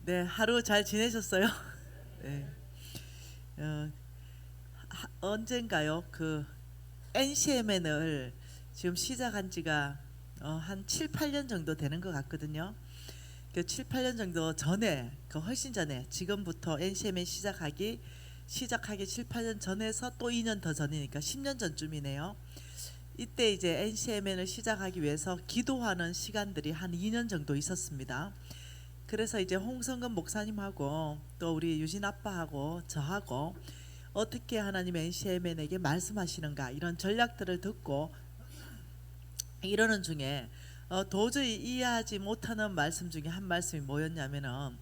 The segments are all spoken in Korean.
네, 하루 잘 지내셨어요? 네. 어, 언젠가요? 그 NCMN을 지금 시작한 지가 한 7, 8년 정도 되는 것 같거든요. 그 7, 8년 정도 전에, 그 훨씬 전에 지금부터 NCMN 시작하기 7, 8년 전에서 또 2년 더 전이니까 10년 전쯤이네요. 이때 이제 NCMN을 시작하기 위해서 기도하는 시간들이 한 2년 정도 있었습니다. 그래서 이제 홍성근 목사님하고 또 우리 유진 아빠하고 저하고 어떻게 하나님 NCMN에게 말씀하시는가 이런 전략들을 듣고 이러는 중에 도저히 이해하지 못하는 말씀 중에 한 말씀이 뭐였냐면은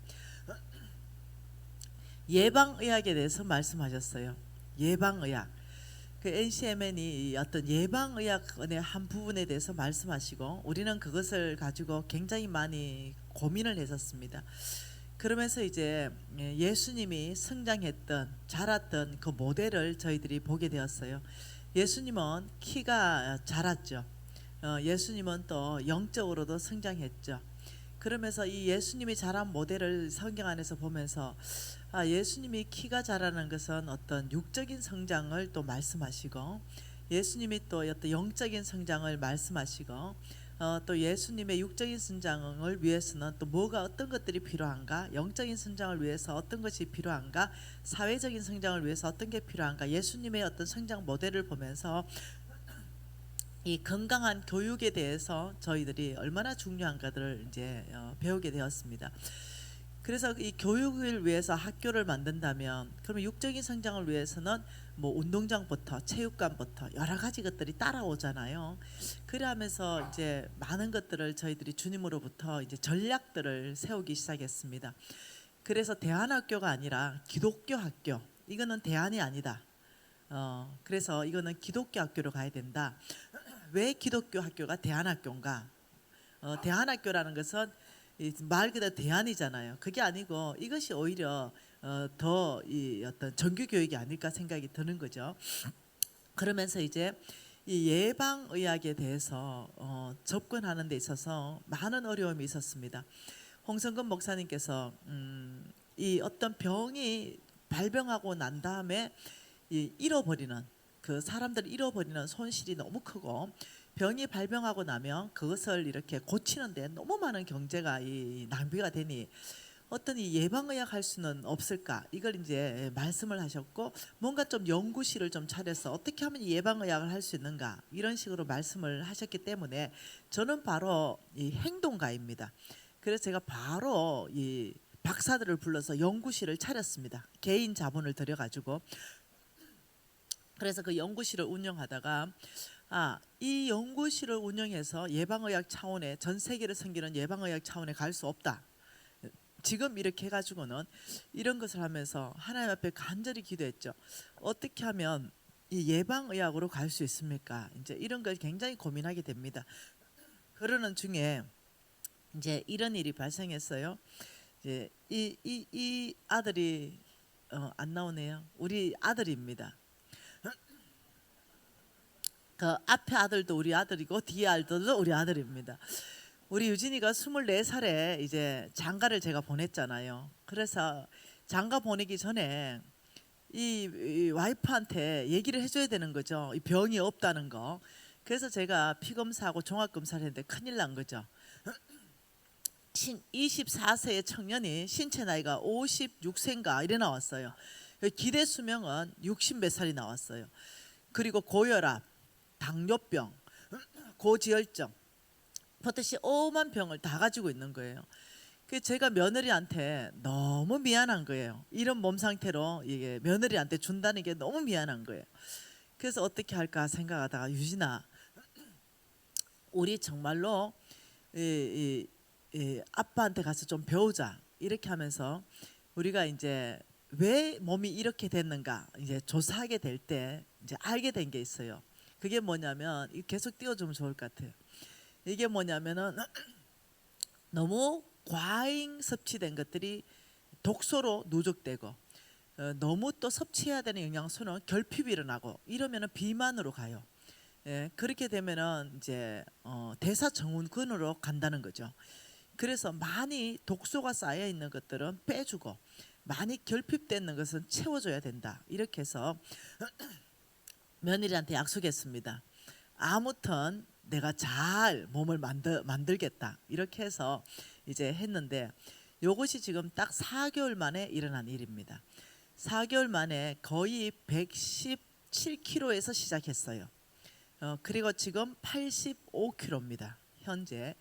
예방의학에 대해서 말씀하셨어요. 예방의학. 그 NCMN이 어떤 예방의학의 한 부분에 대해서 말씀하시고 우리는 그것을 가지고 굉장히 많이 고민을 했었습니다. 그러면서 이제 예수님이 성장했던 자랐던 그 모델을 저희들이 보게 되었어요. 예수님은 키가 자랐죠. 예수님은 또 영적으로도 성장했죠. 그러면서 이 예수님이 자란 모델을 성경 안에서 보면서 예수님이 키가 자라는 것은 어떤 육적인 성장을 또 말씀하시고 예수님이 또 어떤 영적인 성장을 말씀하시고 또 예수님의 육적인 성장을 위해서는 또 뭐가 어떤 것들이 필요한가, 영적인 성장을 위해서 어떤 것이 필요한가, 사회적인 성장을 위해서 어떤 게 필요한가, 예수님의 어떤 성장 모델을 보면서 이 건강한 교육에 대해서 저희들이 얼마나 중요한가를 이제 배우게 되었습니다. 그래서 이 교육을 위해서 학교를 만든다면 그러면 육적인 성장을 위해서는 뭐 운동장부터 체육관부터 여러 가지 것들이 따라오잖아요. 그러면서 이제 많은 것들을 저희들이 주님으로부터 이제 전략들을 세우기 시작했습니다. 그래서 대안학교가 아니라 기독교 학교, 이거는 대안이 아니다. 그래서 이거는 기독교 학교로 가야 된다. 왜 기독교 학교가 대안학교인가? 대안학교라는 것은 말 그대로 대안이잖아요. 그게 아니고 이것이 오히려 더 이 어떤 정규 교육이 아닐까 생각이 드는 거죠. 그러면서 이제 이 예방의학에 대해서 접근하는 데 있어서 많은 어려움이 있었습니다. 홍성근 목사님께서 이 어떤 병이 발병하고 난 다음에 잃어버리는 그 사람들 잃어버리는 손실이 너무 크고 병이 발병하고 나면 그것을 이렇게 고치는데 너무 많은 경제가 낭비가 되니 어떤 이 예방의학 할 수는 없을까, 이걸 이제 말씀을 하셨고 뭔가 좀 연구실을 좀 차려서 어떻게 하면 예방의학을 할 수 있는가 이런 식으로 말씀을 하셨기 때문에 저는 바로 이 행동가입니다. 그래서 제가 바로 이 박사들을 불러서 연구실을 차렸습니다. 개인 자본을 들여가지고. 그래서 그 연구실을 운영하다가 이 연구실을 운영해서 예방의학 차원에 전 세계를 섬기는 예방의학 차원에 갈 수 없다. 지금 이렇게 해가지고는 이런 것을 하면서 하나님 앞에 간절히 기도했죠. 어떻게 하면 이 예방의학으로 갈 수 있습니까? 이제 이런 걸 굉장히 고민하게 됩니다. 그러는 중에 이제 이런 일이 발생했어요. 이제 이 아들이 안 나오네요. 우리 아들입니다. 그 앞에 아들도 우리 아들이고 뒤에 아들도 우리 아들입니다. 우리 유진이가 24살에 이제 장가를 제가 보냈잖아요. 그래서 장가 보내기 전에 이 와이프한테 얘기를 해줘야 되는 거죠. 이 병이 없다는 거. 그래서 제가 피검사하고 종합검사를 했는데 큰일 난 거죠. 24세의 청년이 신체 나이가 56세인가 이래 나왔어요. 기대 수명은 60 몇 살이 나왔어요. 그리고 고혈압, 당뇨병, 고지혈증, 버젓이 오만 병을 다 가지고 있는 거예요. 그 제가 며느리한테 너무 미안한 거예요. 이런 몸 상태로 이게 며느리한테 준다는 게 너무 미안한 거예요. 그래서 어떻게 할까 생각하다가 유진아, 우리 정말로 아빠한테 가서 좀 배우자 이렇게 하면서 우리가 이제 왜 몸이 이렇게 됐는가 이제 조사하게 될 때 이제 알게 된 게 있어요. 그게 뭐냐면 계속 띄워주면 좋을 것 같아요. 이게 뭐냐면은 너무 과잉 섭취된 것들이 독소로 누적되고 너무 또 섭취해야 되는 영양소는 결핍이 일어나고 이러면은 비만으로 가요. 그렇게 되면은 이제 대사증후군으로 간다는 거죠. 그래서 많이 독소가 쌓여 있는 것들은 빼주고 많이 결핍되는 것은 채워줘야 된다. 이렇게 해서 며느리한테 약속했습니다. 아무튼 내가 잘 몸을 만들겠다. 이렇게 해서 이제 했는데 요것이 지금 딱 4개월 만에 일어난 일입니다. 4개월 만에 거의 117kg에서 시작했어요. 그리고 지금 85kg입니다. 현재.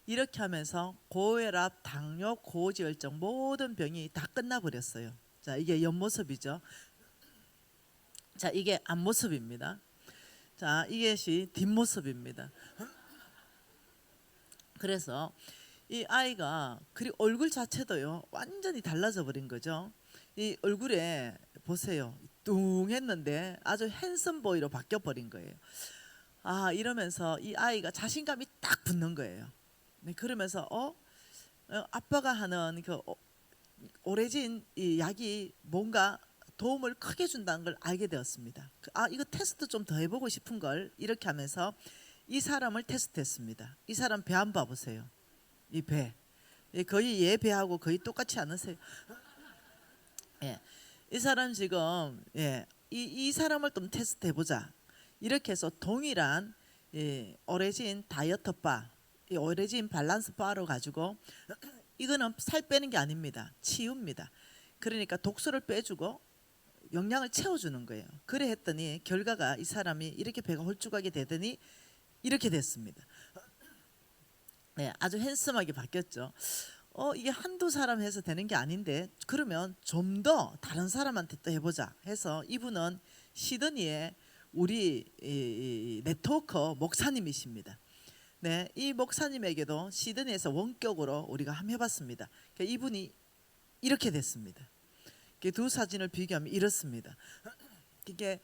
이렇게 하면서 고혈압, 당뇨, 고지혈증 모든 병이 다 끝나버렸어요. 자, 이게 옆모습이죠. 자, 이게 앞모습입니다. 자, 이것이 뒷모습입니다. 그래서 이 아이가 그리고 얼굴 자체도요 완전히 달라져 버린 거죠. 이 얼굴에 보세요, 뚱했는데 아주 핸섬 보이로 바뀌어 버린 거예요. 아, 이러면서 이 아이가 자신감이 딱 붙는 거예요. 네, 그러면서 아빠가 하는 그 오래진 이 약이 뭔가 도움을 크게 준다는 걸 알게 되었습니다. 아, 이거 테스트 좀 더 해보고 싶은 걸 이렇게 하면서 이 사람을 테스트했습니다. 이 사람 배 한번 봐보세요. 이 배, 거의 얘 배하고 거의 똑같지 않으세요? 예, 이 사람 지금 이 사람을 좀 테스트 해보자. 이렇게 해서 동일한 오레진 다이어트 바, 이 오레진 밸런스 바로 가지고 이거는 살 빼는 게 아닙니다. 치유입니다. 그러니까 독소를 빼주고 영양을 채워주는 거예요. 그래 했더니 결과가 이 사람이 이렇게 배가 홀쭉하게 되더니 이렇게 됐습니다. 네, 아주 핸섬하게 바뀌었죠. 이게 한두 사람 해서 되는 게 아닌데 그러면 좀 더 다른 사람한테 또 해보자 해서 이분은 시드니에 우리 이 네트워커 목사님이십니다. 네, 이 목사님에게도 시드니에서 원격으로 우리가 한번 해봤습니다. 그러니까 이분이 이렇게 됐습니다. 두 사진을 비교하면 이렇습니다. 이게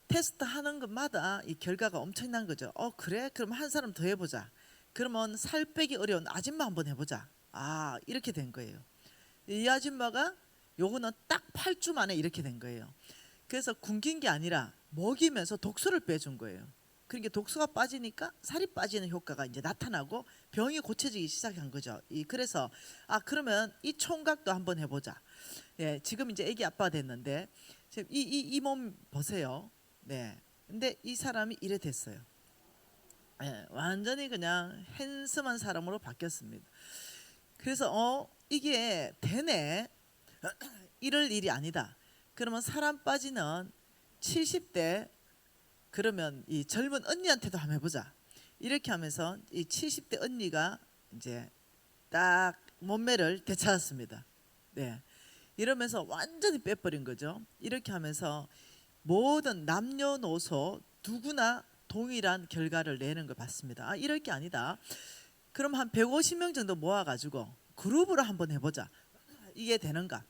테스트 하는 것마다 이 결과가 엄청난 거죠. 그래? 그럼 한 사람 더 해보자. 그러면 살 빼기 어려운 아줌마 한번 해보자. 아, 이렇게 된 거예요. 이 아줌마가 요거는 딱 8주 만에 이렇게 된 거예요. 그래서 굶긴 게 아니라 먹이면서 독소를 빼준 거예요. 그러니까 독소가 빠지니까 살이 빠지는 효과가 이제 나타나고 병이 고쳐지기 시작한 거죠. 그래서 그러면 이 총각도 한번 해보자. 예, 지금 이제 아기 아빠가 됐는데 지금 이 몸 보세요. 네, 근데 이 사람이 이래 됐어요. 예, 완전히 그냥 핸섬한 사람으로 바뀌었습니다. 그래서 이게 되네. 이럴 일이 아니다. 그러면 사람 빠지는 70대 그러면 이 젊은 언니한테도 한번 해보자. 이렇게 하면서 이 70대 언니가 이제 딱 몸매를 되찾았습니다. 네, 이러면서 완전히 빼버린 거죠. 이렇게 하면서 모든 남녀노소 누구나 동일한 결과를 내는 걸 봤습니다. 이럴 게 아니다. 그럼 한 150명 정도 모아가지고 그룹으로 한번 해보자. 이게 되는가?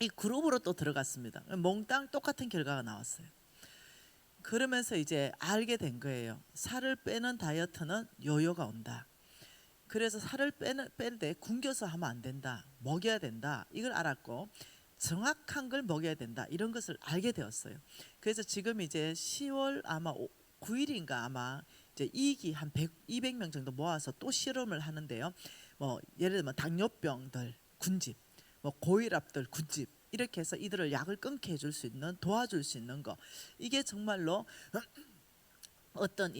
이 그룹으로 또 들어갔습니다. 몽땅 똑같은 결과가 나왔어요. 그러면서 이제 알게 된 거예요. 살을 빼는 다이어트는 요요가 온다. 그래서 살을 뺄 때 굶겨서 하면 안 된다. 먹여야 된다. 이걸 알았고 정확한 걸 먹여야 된다. 이런 것을 알게 되었어요. 그래서 지금 이제 10월 아마 9일인가 아마 이제 2기 한 200명 정도 모아서 또 실험을 하는데요. 뭐 예를 들면 당뇨병들 군집, 뭐 고혈압들 군집 이렇게 해서 이들을 약을 끊게 해줄 수 있는 도와줄 수 있는 거 이게 정말로 어떤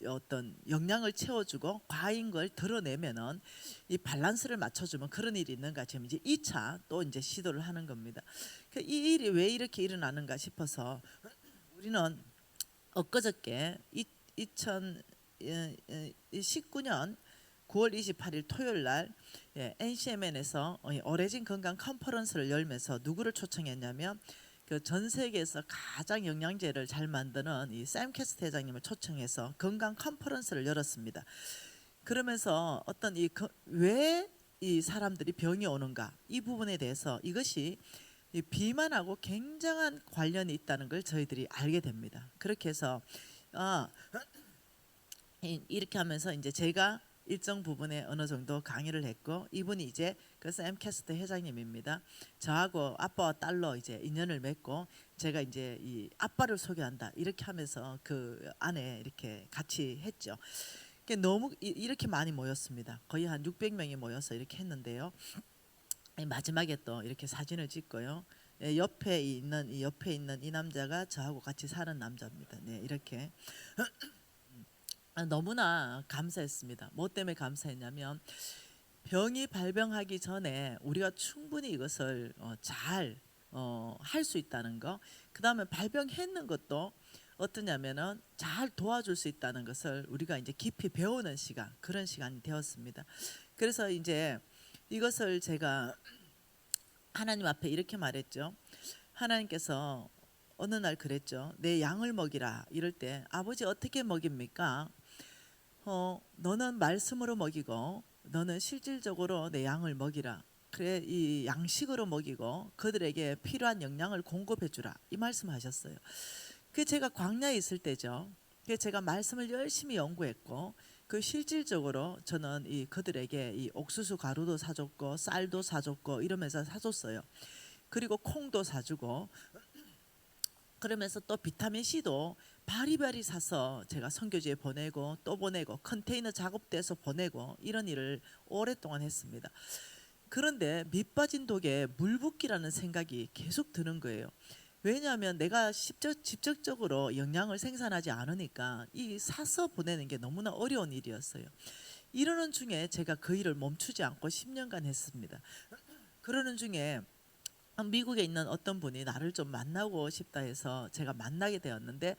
어떤 영양을 채워주고 과인 걸 드러내면은 이 밸런스를 맞춰주면 그런 일이 있는가 지금 이제 2차 또 이제 시도를 하는 겁니다. 이 일이 왜 이렇게 일어나는가 싶어서 우리는 엊그저께 2019년 9월 28일 토요일 날 NCMN에서 오래진 건강 컨퍼런스를 열면서 누구를 초청했냐면 그 전 세계에서 가장 영양제를 잘 만드는 이 샘 캐스트 회장님을 초청해서 건강 컨퍼런스를 열었습니다. 그러면서 어떤 왜 이 사람들이 병이 오는가 이 부분에 대해서 이것이 이 비만하고 굉장한 관련이 있다는 걸 저희들이 알게 됩니다. 그렇게 해서 이렇게 하면서 이제 제가 일정 부분에 어느 정도 강의를 했고 이분이 이제 그 샘캐스트 회장님입니다. 저하고 아빠와 딸로 이제 인연을 맺고 제가 이제 이 아빠를 소개한다 이렇게 하면서 그 안에 이렇게 같이 했죠. 너무 이렇게 많이 모였습니다. 거의 한 600명이 모여서 이렇게 했는데요. 마지막에 또 이렇게 사진을 찍고요. 옆에 있는 이 남자가 저하고 같이 사는 남자입니다. 네, 이렇게 너무나 감사했습니다. 뭐 때문에 감사했냐면 병이 발병하기 전에 우리가 충분히 이것을 잘 할 수 있다는 거. 그 다음에 발병했는 것도 어떠냐면은 잘 도와줄 수 있다는 것을 우리가 이제 깊이 배우는 시간, 그런 시간이 되었습니다. 그래서 이제 이것을 제가 하나님 앞에 이렇게 말했죠. 하나님께서 어느 날 그랬죠. 내 양을 먹이라. 이럴 때 아버지 어떻게 먹입니까? 너는 말씀으로 먹이고 너는 실질적으로 내 양을 먹이라. 그래, 이 양식으로 먹이고 그들에게 필요한 영양을 공급해 주라. 이 말씀하셨어요. 그 제가 광야에 있을 때죠. 그 제가 말씀을 열심히 연구했고 그 실질적으로 저는 이 그들에게 이 옥수수 가루도 사줬고 쌀도 사줬고 이러면서 사줬어요. 그리고 콩도 사주고 그러면서 또 비타민 C도 바리바리 사서 제가 선교지에 보내고 또 보내고 컨테이너 작업돼서 보내고 이런 일을 오랫동안 했습니다. 그런데 밑 빠진 독에 물 붓기라는 생각이 계속 드는 거예요. 왜냐하면 내가 직접적으로 영양을 생산하지 않으니까 이 사서 보내는 게 너무나 어려운 일이었어요. 이러는 중에 제가 그 일을 멈추지 않고 10년간 했습니다. 그러는 중에 미국에 있는 어떤 분이 나를 좀 만나고 싶다 해서 제가 만나게 되었는데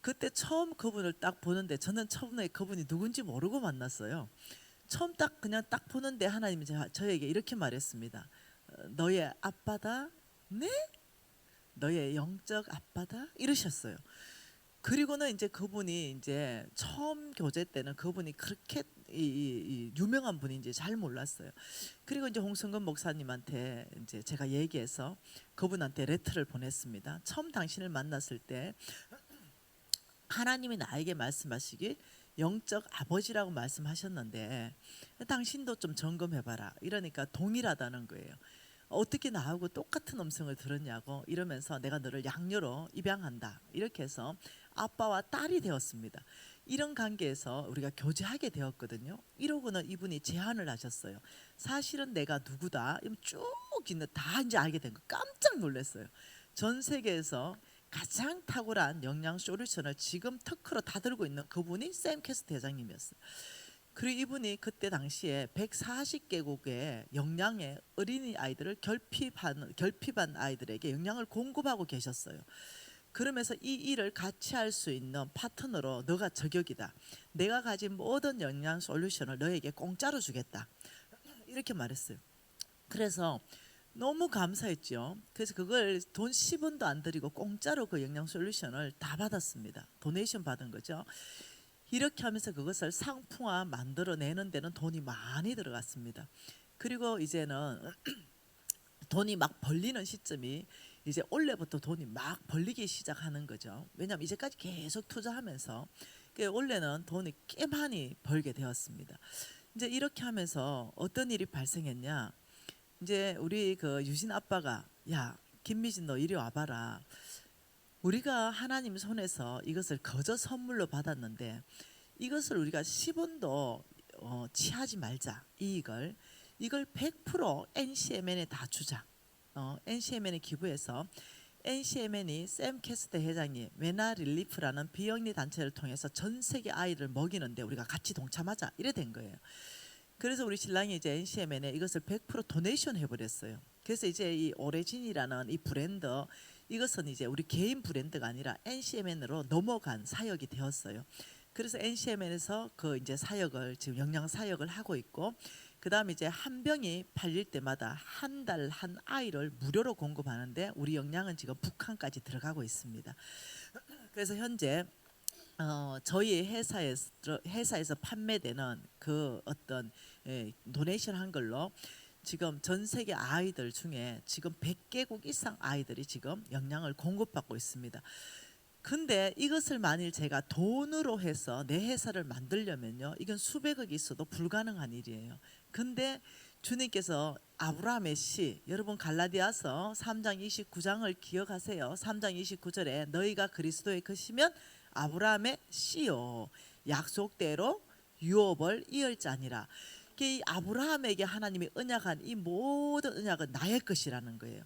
그때 처음 그분을 딱 보는데 저는 처음에 그분이 누군지 모르고 만났어요. 처음 그냥 딱 보는데 하나님이 저에게 이렇게 말했습니다. 너의 아빠다. 네? 너의 영적 아빠다. 이러셨어요. 그리고는 이제 그분이 이제 처음 교제 때는 그분이 그렇게 이 유명한 분인지 잘 몰랐어요. 그리고 이제 홍성근 목사님한테 이제 제가 얘기해서 그분한테 레터를 보냈습니다. 처음 당신을 만났을 때 하나님이 나에게 말씀하시길 영적 아버지라고 말씀하셨는데 당신도 좀 점검해봐라. 이러니까 동일하다는 거예요. 어떻게 나하고 똑같은 음성을 들었냐고 이러면서 내가 너를 양녀로 입양한다. 이렇게 해서 아빠와 딸이 되었습니다. 이런 관계에서 우리가 교제하게 되었거든요. 이러고는 이분이 제안을 하셨어요. 사실은 내가 누구다. 쭉 있는 다 이제 알게 된 거 깜짝 놀랐어요. 전 세계에서 가장 탁월한 영양 솔루션을 지금 특허로 다 들고 있는 그분이 샘 캐스트 회장님이었어요. 그리고 이분이 그때 당시에 140개국의 영양의 어린이 아이들을 결핍한 아이들에게 영양을 공급하고 계셨어요. 그러면서 이 일을 같이 할 수 있는 파트너로 너가 저격이다. 내가 가진 모든 영양 솔루션을 너에게 공짜로 주겠다. 이렇게 말했어요. 그래서 너무 감사했죠. 그래서 그걸 돈 10원도 안 들이고 공짜로 그 영양 솔루션을 다 받았습니다. 도네이션 받은 거죠. 이렇게 하면서 그것을 상품화 만들어내는 데는 돈이 많이 들어갔습니다. 그리고 이제는 돈이 막 벌리는 시점이 이제 올해부터 돈이 막 벌리기 시작하는 거죠. 왜냐하면 이제까지 계속 투자하면서 올해는 돈이 꽤 많이 벌게 되었습니다. 이제 이렇게 하면서 어떤 일이 발생했냐? 이제 우리 그 유진 아빠가 야 김미진 너 이리 와봐라. 우리가 하나님 손에서 이것을 거저 선물로 받았는데 이것을 우리가 10원도 취하지 말자. 이걸 100% NCMN에 다 주자. NCMN에 기부해서 NCMN이 샘 캐스트 회장이 메나 릴리프라는 비영리 단체를 통해서 전 세계 아이를 먹이는데 우리가 같이 동참하자. 이래 된 거예요. 그래서 우리 신랑이 이제 NCMN에 이것을 100% 도네이션 해버렸어요. 그래서 이제 이 오레진이라는 이 브랜드 이것은 이제 우리 개인 브랜드가 아니라 NCMN으로 넘어간 사역이 되었어요. 그래서 NCMN에서 그 이제 사역을 지금 영양 사역을 하고 있고 그다음에 이제 한 병이 팔릴 때마다 한 달 한 아이를 무료로 공급하는데 우리 영양은 지금 북한까지 들어가고 있습니다. 그래서 현재 저희 회사에서 판매되는 그 어떤 도네이션 한 걸로 지금 전 세계 아이들 중에 지금 100개국 이상 아이들이 지금 영양을 공급받고 있습니다. 근데 이것을 만일 제가 돈으로 해서 내 회사를 만들려면요 이건 수백억이 있어도 불가능한 일이에요. 근데 주님께서 아브라함의 씨, 여러분 갈라디아서 3장 29장을 기억하세요. 3장 29절에 너희가 그리스도의 것이면 아브라함의 씨요 약속대로 유업을 이을 자니라. 이 아브라함에게 하나님이 언약한 이 모든 언약은 나의 것이라는 거예요.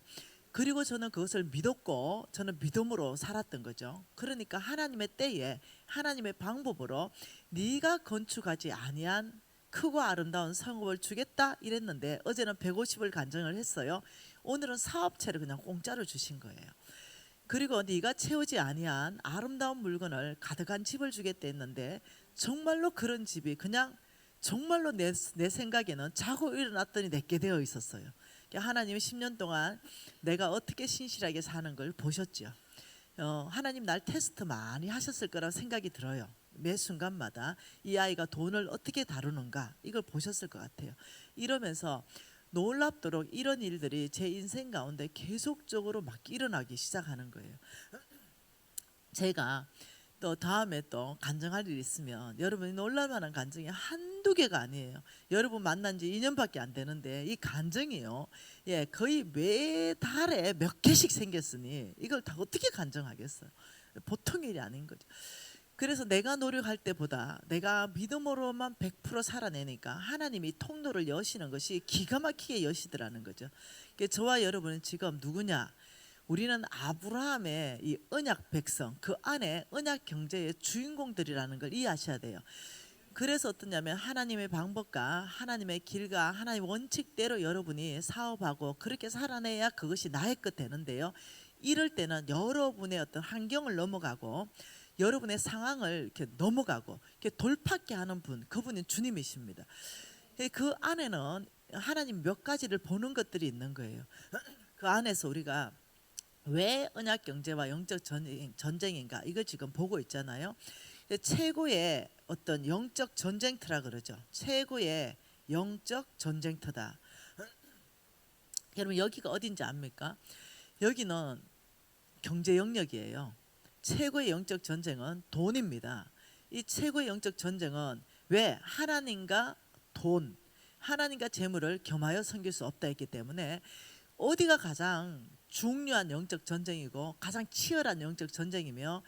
그리고 저는 그것을 믿었고 저는 믿음으로 살았던 거죠. 그러니까 하나님의 때에 하나님의 방법으로 네가 건축하지 아니한 크고 아름다운 성읍을 주겠다 이랬는데 어제는 150을 간증을 했어요. 오늘은 사업체를 그냥 공짜로 주신 거예요. 그리고 네가 채우지 아니한 아름다운 물건을 가득한 집을 주겠다 했는데 정말로 그런 집이 그냥 정말로 내 생각에는 자고 일어났더니 내게 되어 있었어요. 하나님이 10년 동안 내가 어떻게 신실하게 사는 걸 보셨죠. 하나님 날 테스트 많이 하셨을 거라고 생각이 들어요. 매 순간마다 이 아이가 돈을 어떻게 다루는가 이걸 보셨을 것 같아요. 이러면서 놀랍도록 이런 일들이 제 인생 가운데 계속적으로 막 일어나기 시작하는 거예요. 제가 또 다음에 또 간증할 일이 있으면 여러분이 놀랄만한 간증이 한두 개가 아니에요. 여러분 만난 지 2년밖에 안 되는데 이 간증이요, 거의 매달에 몇 개씩 생겼으니 이걸 다 어떻게 간증하겠어요. 보통 일이 아닌 거죠. 그래서 내가 노력할 때보다 내가 믿음으로만 100% 살아내니까 하나님이 통로를 여시는 것이 기가 막히게 여시더라는 거죠. 저와 여러분은 지금 누구냐? 우리는 아브라함의 이 언약 백성, 그 안에 언약 경제의 주인공들이라는 걸 이해하셔야 돼요. 그래서 어떠냐면 하나님의 방법과 하나님의 길과 하나님의 원칙대로 여러분이 사업하고 그렇게 살아내야 그것이 나의 것 되는데요. 이럴 때는 여러분의 어떤 환경을 넘어가고 여러분의 상황을 이렇게 넘어가고 이렇게 돌파케 하는 분, 그분이 주님이십니다. 그 안에는 하나님 몇 가지를 보는 것들이 있는 거예요. 그 안에서 우리가 왜 언약 경제와 영적 전쟁인가 이걸 지금 보고 있잖아요. 최고의 어떤 영적 전쟁터라 그러죠. 최고의 영적 전쟁터다. 여러분 여기가 어딘지 압니까? 여기는 경제 영역이에요. 최고의 영적 전쟁은 돈입니다. 이 최고의 영적 전쟁은 왜 하나님과 돈, 하나님과 재물을 겸하여 섬길 수 없다 했기 때문에 어디가 가장 중요한 영적 전쟁이고 가장 치열한 영적 전쟁이며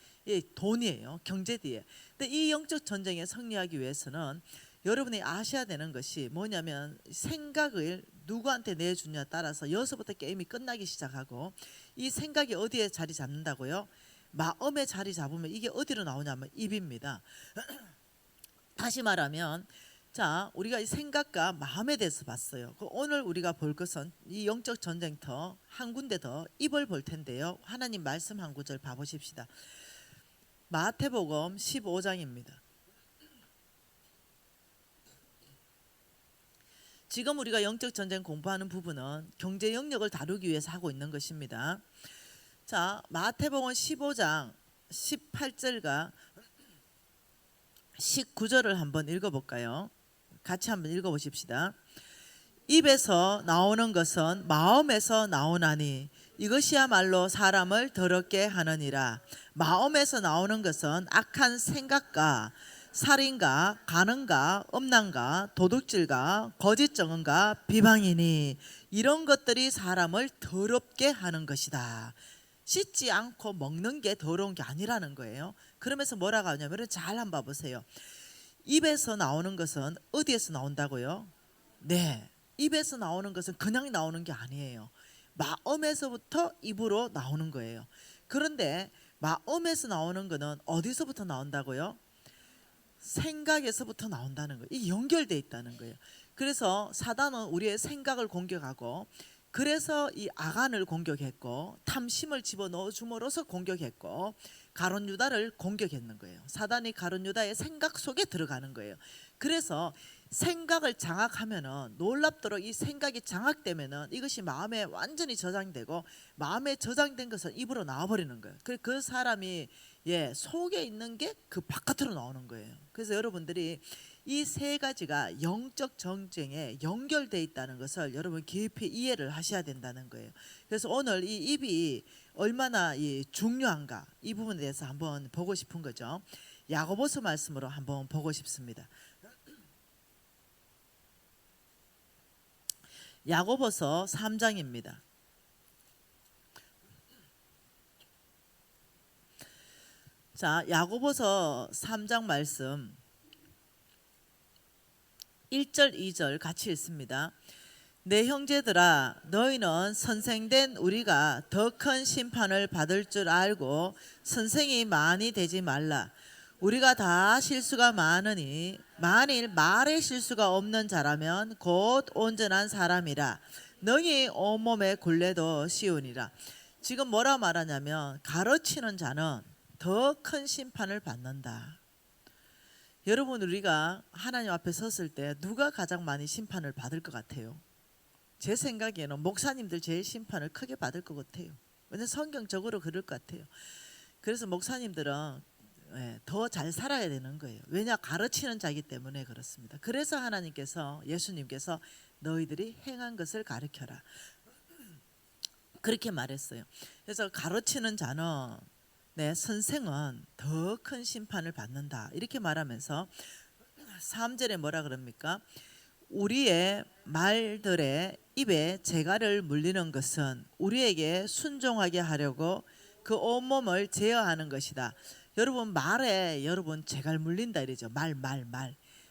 돈이에요. 경제디에. 근데 이 영적 전쟁에 승리하기 위해서는 여러분이 아셔야 되는 것이 뭐냐면 생각을 누구한테 내주냐에 따라서 여기서부터 게임이 끝나기 시작하고 이 생각이 어디에 자리 잡는다고요? 마음에 자리 잡으면 이게 어디로 나오냐면 입입니다. 다시 말하면 자, 우리가 이 생각과 마음에 대해서 봤어요. 오늘 우리가 볼 것은 이 영적 전쟁터 한 군데 더 입을 볼 텐데요. 하나님 말씀 한 구절 봐보십시다. 마태복음 15장입니다. 지금 우리가 영적 전쟁 공부하는 부분은 경제 영역을 다루기 위해서 하고 있는 것입니다. 자, 마태복음 15장 18절과 19절을 한번 읽어볼까요? 같이 한번 읽어보십시다. 입에서 나오는 것은 마음에서 나오나니 이것이야말로 사람을 더럽게 하느니라. 마음에서 나오는 것은 악한 생각과 살인과 간음과 음란과 도둑질과 거짓 증언과 비방이니 이런 것들이 사람을 더럽게 하는 것이다. 씻지 않고 먹는 게 더러운 게 아니라는 거예요. 그러면서 뭐라고 하냐면 잘 한번 봐보세요. 입에서 나오는 것은 어디에서 나온다고요? 네, 입에서 나오는 것은 그냥 나오는 게 아니에요. 마음에서부터 입으로 나오는 거예요. 그런데 마음에서 나오는 것은 어디서부터 나온다고요? 생각에서부터 나온다는 거예요. 이게 연결되어 있다는 거예요. 그래서 사단은 우리의 생각을 공격하고 그래서 이 아간을 공격했고 탐심을 집어넣어 줌으로써 공격했고 가룟 유다를 공격했는 거예요. 사단이 가룟 유다의 생각 속에 들어가는 거예요. 그래서 생각을 장악하면은 놀랍도록 이 생각이 장악되면은 이것이 마음에 완전히 저장되고 마음에 저장된 것은 입으로 나와버리는 거예요. 그 사람이 속에 있는 게 그 바깥으로 나오는 거예요. 그래서 여러분들이 이 세 가지가 영적 전쟁에 연결되어 있다는 것을 여러분 깊이 이해를 하셔야 된다는 거예요. 그래서 오늘 이 입이 얼마나 중요한가 이 부분에 대해서 한번 보고 싶은 거죠. 야고보서 말씀으로 한번 보고 싶습니다. 야고보서 3장입니다. 자, 야고보서 3장 말씀 1절 2절 같이 읽습니다. 내 형제들아 너희는 선생된 우리가 더 큰 심판을 받을 줄 알고 선생이 많이 되지 말라. 우리가 다 실수가 많으니 만일 말에 실수가 없는 자라면 곧 온전한 사람이라. 너희 온몸의 굴레도 쉬우니라. 지금 뭐라 말하냐면 가르치는 자는 더 큰 심판을 받는다. 여러분, 우리가 하나님 앞에 섰을 때 누가 가장 많이 심판을 받을 것 같아요? 제 생각에는 목사님들 제일 심판을 크게 받을 것 같아요. 왜냐하면 성경적으로 그럴 것 같아요. 그래서 목사님들은 더 잘 살아야 되는 거예요. 왜냐, 가르치는 자이기 때문에 그렇습니다. 그래서 하나님께서, 예수님께서 너희들이 행한 것을 가르쳐라 그렇게 말했어요. 그래서 가르치는 자는, 선생은 더 큰 심판을 받는다 이렇게 말하면서 3절에 뭐라 그럽니까? 우리의 말들의 입에 재갈을 물리는 것은 우리에게 순종하게 하려고 그 온몸을 제어하는 것이다. 여러분, 말에 여러분 재갈 물린다 이러죠.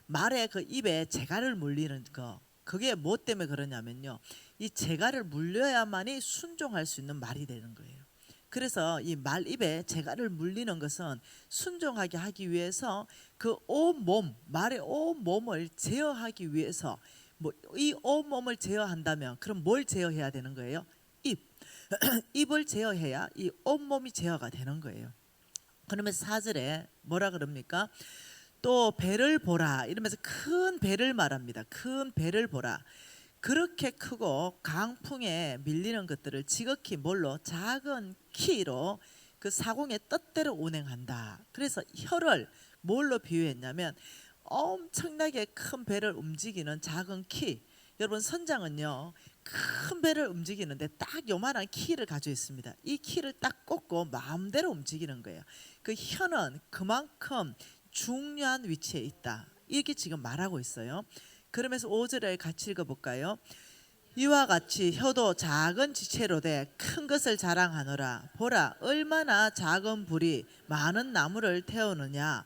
말에 그 입에 재갈을 물리는 거, 그게 뭐 때문에 그러냐면요, 이 재갈을 물려야만이 순종할 수 있는 말이 되는 거예요. 그래서 이 말 입에 재갈을 물리는 것은 순종하게 하기 위해서 그 온몸, 말의 온몸을 제어하기 위해서, 뭐 이 온몸을 제어한다면 그럼 뭘 제어해야 되는 거예요? 입. 입을 제어해야 이 온몸이 제어가 되는 거예요. 그러면서 4절에 뭐라 그럽니까? 또 배를 보라 이러면서 큰 배를 말합니다. 큰 배를 보라. 그렇게 크고 강풍에 밀리는 것들을 지극히 뭘로? 작은 키로 그 사공의 뜻대로 운행한다. 그래서 혀를 뭘로 비유했냐면 엄청나게 큰 배를 움직이는 작은 키. 여러분, 선장은요 큰 배를 움직이는데 딱 요만한 키를 가지고 있습니다. 이 키를 딱 꽂고 마음대로 움직이는 거예요. 그 혀는 그만큼 중요한 위치에 있다 이렇게 지금 말하고 있어요. 그러면서 5절을 같이 읽어볼까요? 이와 같이 혀도 작은 지체로 돼 큰 것을 자랑하노라. 보라, 얼마나 작은 불이 많은 나무를 태우느냐.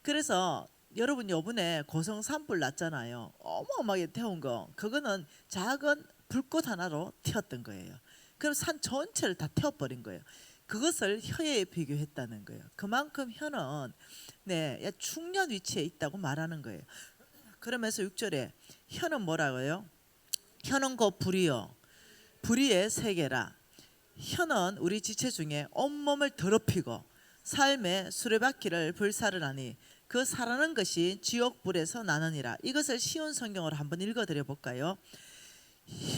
그래서 여러분, 요번에 고성 산불 났잖아요. 어마어마하게 태운 거, 그거는 작은 불꽃 하나로 태웠던 거예요. 그럼 산 전체를 다 태워버린 거예요. 그것을 혀에 비교했다는 거예요. 그만큼 혀는 중요한 위치에 있다고 말하는 거예요. 그러면서 6절에 혀는 뭐라고요? 혀는 곧 불이요 불의의 세계라. 혀는 우리 지체 중에 온몸을 더럽히고 삶의 수레바퀴를 불사르나니 그 사라는 것이 지옥불에서 나느니라. 이것을 쉬운 성경으로 한번 읽어드려 볼까요?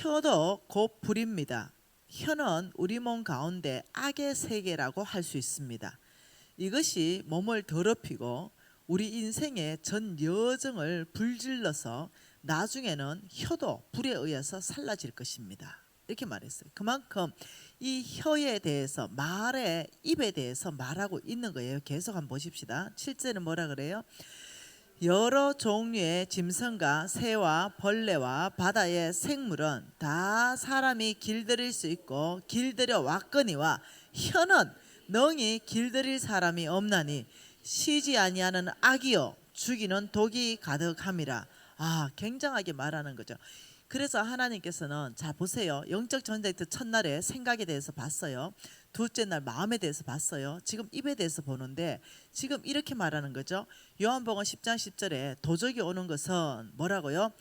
혀도 곧 불입니다. 혀는 우리 몸 가운데 악의 세계라고 할 수 있습니다. 이것이 몸을 더럽히고 우리 인생의 전 여정을 불질러서 나중에는 혀도 불에 의해서 살라질 것입니다. 이렇게 말했어요. 그만큼 이 혀에 대해서, 말의 입에 대해서 말하고 있는 거예요. 계속 한번 보십시다. 7절은 뭐라 그래요? 여러 종류의 짐승과 새와 벌레와 바다의 생물은 다 사람이 길들일 수 있고 길들여 왔거니와 혀는 능히 길들일 사람이 없나니 쉬지 아니하는 악이요 죽이는 독이 가득함이라. 굉장하게 말하는 거죠. 그래서 하나님께서는, 자 보세요, 영적 전쟁터 첫날에 생각에 대해서 봤어요. 둘째 날 마음에 대해서 봤어요. 지금 입에 대해서 보는데 지금 이렇게 말하는 거죠. 요한복음 10장 10절에 도적이 오는 것은 뭐라고요?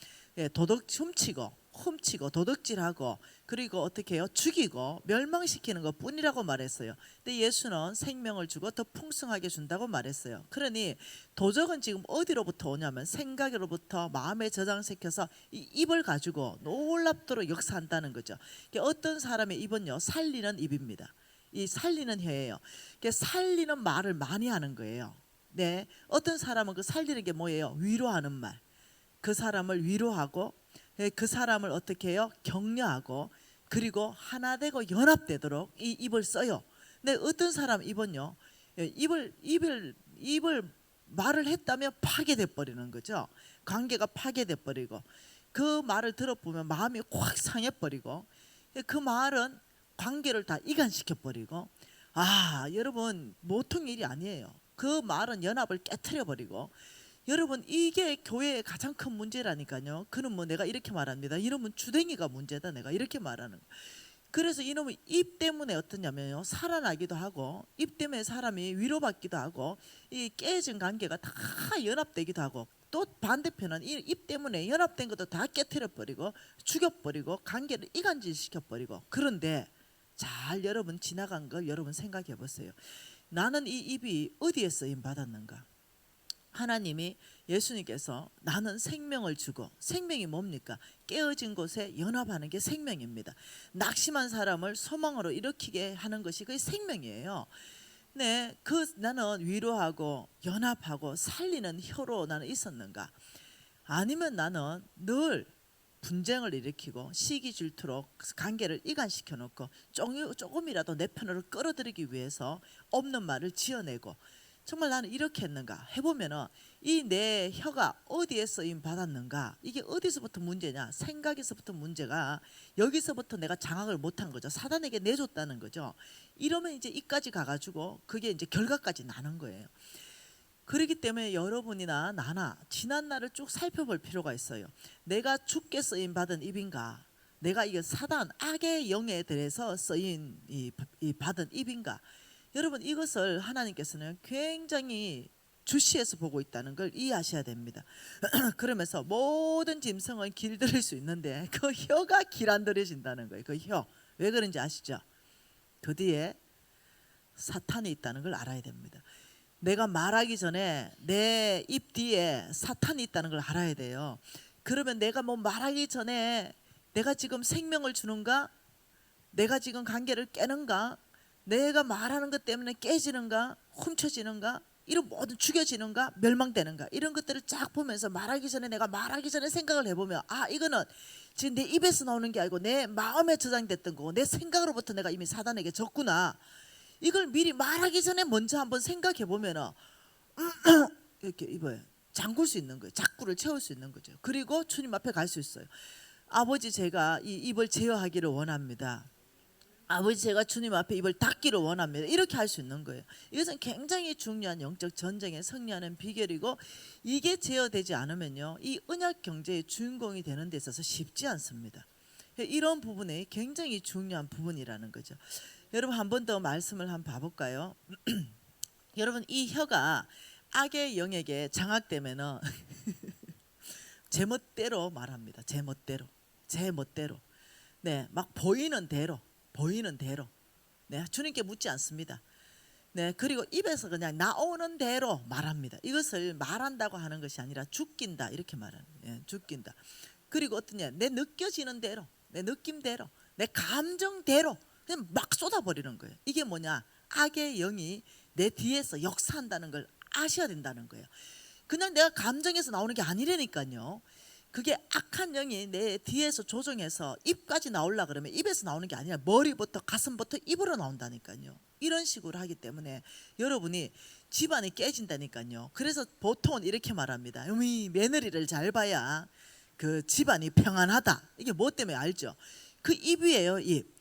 훔치고 도둑질하고 그리고 어떻게 해요? 죽이고 멸망시키는 것 뿐이라고 말했어요. 근데 예수는 생명을 주고 더 풍성하게 준다고 말했어요. 그러니 도적은 지금 어디로부터 오냐면 생각으로부터 마음에 저장시켜서 이 입을 가지고 놀랍도록 역사한다는 거죠. 어떤 사람의 입은요 살리는 입입니다. 이 살리는 혀예요. 살리는 말을 많이 하는 거예요. 어떤 사람은 그 살리는 게 뭐예요? 위로하는 말. 그 사람을 위로하고 그 사람을 어떻게 해요? 격려하고 그리고 하나 되고 연합되도록 이 입을 써요. 근데 어떤 사람 입은요, 입을 말을 했다면 파괴돼 버리는 거죠. 관계가 파괴돼 버리고 그 말을 들어보면 마음이 확 상해 버리고 그 말은 관계를 다 이간시켜 버리고 여러분 보통 일이 아니에요. 그 말은 연합을 깨트려 버리고 여러분 이게 교회의 가장 큰 문제라니까요. 그는 뭐 내가 이렇게 말합니다. 이놈은 주댕이가 문제다. 내가 이렇게 말하는. 그래서 이놈은 입 때문에 어떠냐면요, 살아나기도 하고 입 때문에 사람이 위로받기도 하고 이 깨진 관계가 다 연합되기도 하고, 또 반대편은 이 입 때문에 연합된 것도 다 깨트려 버리고 죽여버리고 관계를 이간질시켜 버리고. 그런데 잘 여러분 지나간 거 여러분 생각해 보세요. 나는 이 입이 어디에 쓰임 받았는가? 하나님이, 예수님께서 나는 생명을 주고, 생명이 뭡니까? 깨어진 곳에 연합하는 게 생명입니다. 낙심한 사람을 소망으로 일으키게 하는 것이 그 생명이에요. 네, 나는 위로하고 연합하고 살리는 혀로 나는 있었는가? 아니면 나는 늘 분쟁을 일으키고 시기 질투로 관계를 이간시켜 놓고 조금이라도 내 편으로 끌어들이기 위해서 없는 말을 지어내고, 정말 나는 이렇게 했는가 해보면은 이 내 혀가 어디에 쓰임 받았는가, 이게 어디서부터 문제냐? 생각에서부터 문제가, 여기서부터 내가 장악을 못한 거죠. 사단에게 내줬다는 거죠. 이러면 이제 이까지 가가지고 그게 이제 결과까지 나는 거예요. 그렇기 때문에 여러분이나 나나 지난 날을 쭉 살펴볼 필요가 있어요. 내가 죽게 쓰임 받은 입인가? 내가 이게 사단 악의 영에 대해서 쓰인 이 받은 입인가? 여러분 이것을 하나님께서는 굉장히 주시해서 보고 있다는 걸 이해하셔야 됩니다. 그러면서 모든 짐승은 길들일 수 있는데 그 혀가 길 안 들여진다는 거예요. 그 혀. 왜 그런지 아시죠? 그 뒤에 사탄이 있다는 걸 알아야 됩니다. 내가 말하기 전에 내 입 뒤에 사탄이 있다는 걸 알아야 돼요. 그러면 내가 뭐 말하기 전에 내가 지금 생명을 주는가? 내가 지금 관계를 깨는가? 내가 말하는 것 때문에 깨지는가? 훔쳐지는가? 이런 모든 죽여지는가? 멸망되는가? 이런 것들을 쫙 보면서 말하기 전에, 내가 말하기 전에 생각을 해보면, 아, 이거는 지금 내 입에서 나오는 게 아니고 내 마음에 저장됐던 거고 내 생각으로부터 내가 이미 사단에게 졌구나. 이걸 미리 말하기 전에 먼저 한번 생각해 보면은 이렇게 입을 잠글 수 있는 거예요. 작구를 채울 수 있는 거죠. 그리고 주님 앞에 갈 수 있어요. 아버지, 제가 이 입을 제어하기를 원합니다. 아버지, 제가 주님 앞에 입을 닫기를 원합니다. 이렇게 할 수 있는 거예요. 이것은 굉장히 중요한 영적 전쟁에 승리하는 비결이고, 이게 제어되지 않으면요, 이 언약 경제의 주인공이 되는 데 있어서 쉽지 않습니다. 이런 부분이 굉장히 중요한 부분이라는 거죠. 여러분 한 번 더 말씀을 한번 봐볼까요? 여러분 이 혀가 악의 영에게 장악되면은 제멋대로 말합니다. 제멋대로. 네, 막 보이는 대로. 네, 주님께 묻지 않습니다. 네, 그리고 입에서 그냥 나오는 대로 말합니다. 이것을 말한다고 하는 것이 아니라 죽긴다 이렇게 말하는 거예요. 죽긴다. 그리고 어떠냐? 내 느껴지는 대로, 내 느낌대로, 내 감정대로 그냥 막 쏟아버리는 거예요. 이게 뭐냐? 악의 영이 내 뒤에서 역사한다는 걸 아셔야 된다는 거예요. 그냥 내가 감정에서 나오는 게 아니라니까요. 그게 악한 영이 내 뒤에서 조종해서 입까지 나오려 그러면 입에서 나오는 게 아니라 머리부터 가슴부터 입으로 나온다니까요. 이런 식으로 하기 때문에 여러분이 집안이 깨진다니까요. 그래서 보통은 이렇게 말합니다. 며느리를 잘 봐야 그 집안이 평안하다. 이게 뭐 때문에 알죠? 그 입이에요. 입.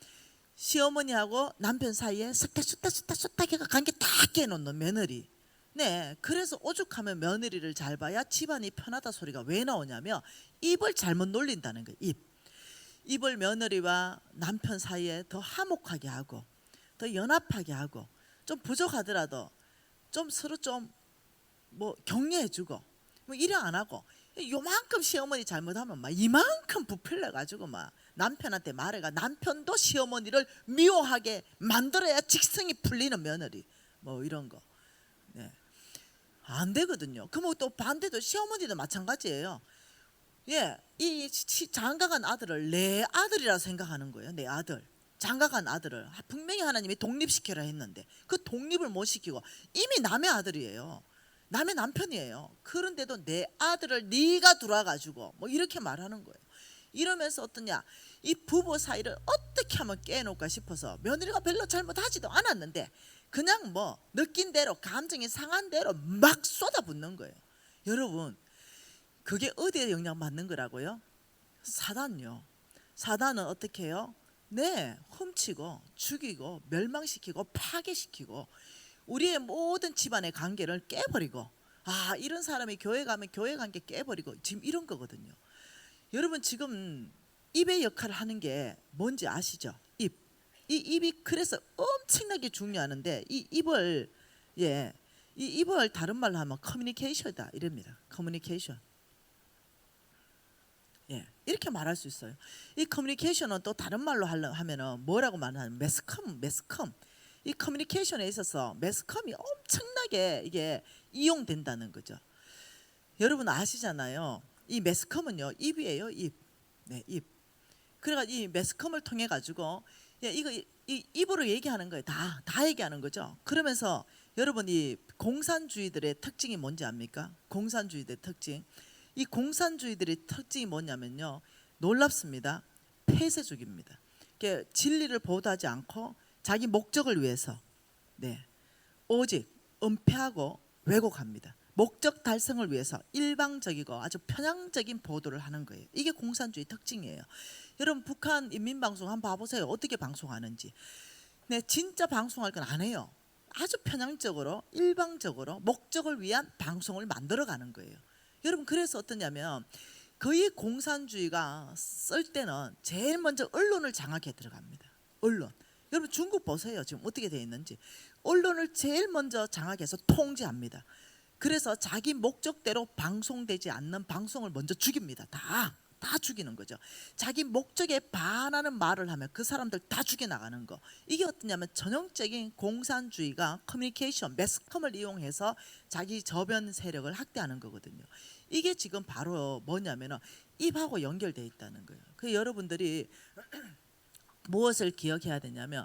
시어머니하고 남편 사이에 쑥닥 관계 다 깨놓는 며느리. 네, 그래서 오죽하면 며느리를 잘 봐야 집안이 편하다 소리가 왜 나오냐면 입을 잘못 놀린다는 거예요. 입을 며느리와 남편 사이에 더 화목하게 하고 더 연합하게 하고, 좀 부족하더라도 좀 서로 좀 뭐 격려해주고 뭐 이래 안 하고, 요만큼 시어머니 잘못하면 막 이만큼 부풀려 가지고 막 남편한테 말해가 남편도 시어머니를 미워하게 만들어야 직성이 풀리는 며느리, 뭐 이런 거. 네. 안 되거든요. 그럼 또 반대도 시어머니도 마찬가지예요. 예, 이 장가간 아들을 내 아들이라 생각하는 거예요. 내 아들. 장가간 아들을 분명히 하나님이 독립시키라 했는데 그 독립을 못 시키고 이미 남의 아들이에요. 남의 남편이에요. 그런데도 내 아들을 네가 들어와가지고 뭐 이렇게 말하는 거예요. 이러면서 어떠냐, 이 부부 사이를 어떻게 하면 깨놓을까 싶어서 며느리가 별로 잘못하지도 않았는데 그냥 뭐 느낀 대로 감정이 상한 대로 막 쏟아붓는 거예요. 여러분 그게 어디에 영향받는 거라고요? 사단요. 사단은 어떻게 해요? 네, 훔치고 죽이고 멸망시키고 파괴시키고 우리의 모든 집안의 관계를 깨버리고 아, 이런 사람이 교회 가면 교회 관계 깨버리고 지금 이런 거거든요. 여러분 지금 입의 역할을 하는 게 뭔지 아시죠? 입. 이 입이 그래서 엄청나게 중요하는데 이 입을 이 입을 다른 말로 하면 커뮤니케이션이다 이럽니다. 커뮤니케이션. 이렇게 말할 수 있어요. 이 커뮤니케이션은 또 다른 말로 하면은 뭐라고 말하면 매스컴. 이 커뮤니케이션에 있어서 매스컴이 엄청나게 이게 이용된다는 거죠. 여러분 아시잖아요. 이 매스컴은요 입이에요, 입. 네, 입. 그래가 이 매스컴을 통해 가지고 이거 이 입으로 얘기하는 거예요. 다 얘기하는 거죠. 그러면서 여러분 이 공산주의들의 특징이 뭔지 압니까? 공산주의들의 특징. 이 공산주의들의 특징이 뭐냐면요, 놀랍습니다. 폐쇄적입니다. 진리를 보도하지 않고 자기 목적을 위해서 오직 은폐하고 왜곡합니다. 목적 달성을 위해서 일방적이고 아주 편향적인 보도를 하는 거예요. 이게 공산주의 특징이에요. 여러분 북한 인민방송 한번 봐보세요. 어떻게 방송하는지. 진짜 방송할 건 안 해요. 아주 편향적으로 일방적으로 목적을 위한 방송을 만들어가는 거예요. 여러분 그래서 어떠냐면 거의 공산주의가 쓸 때는 제일 먼저 언론을 장악해 들어갑니다. 언론. 여러분 중국 보세요. 지금 어떻게 되어 있는지. 언론을 제일 먼저 장악해서 통제합니다. 그래서 자기 목적대로 방송되지 않는 방송을 먼저 죽입니다. 다 죽이는 거죠. 자기 목적에 반하는 말을 하면 그 사람들 다 죽여나가는 거. 이게 어떠냐면 전형적인 공산주의가 커뮤니케이션, 매스컴을 이용해서 자기 저변 세력을 확대하는 거거든요. 이게 지금 바로 뭐냐면 입하고 연결되어 있다는 거예요. 그 여러분들이 무엇을 기억해야 되냐면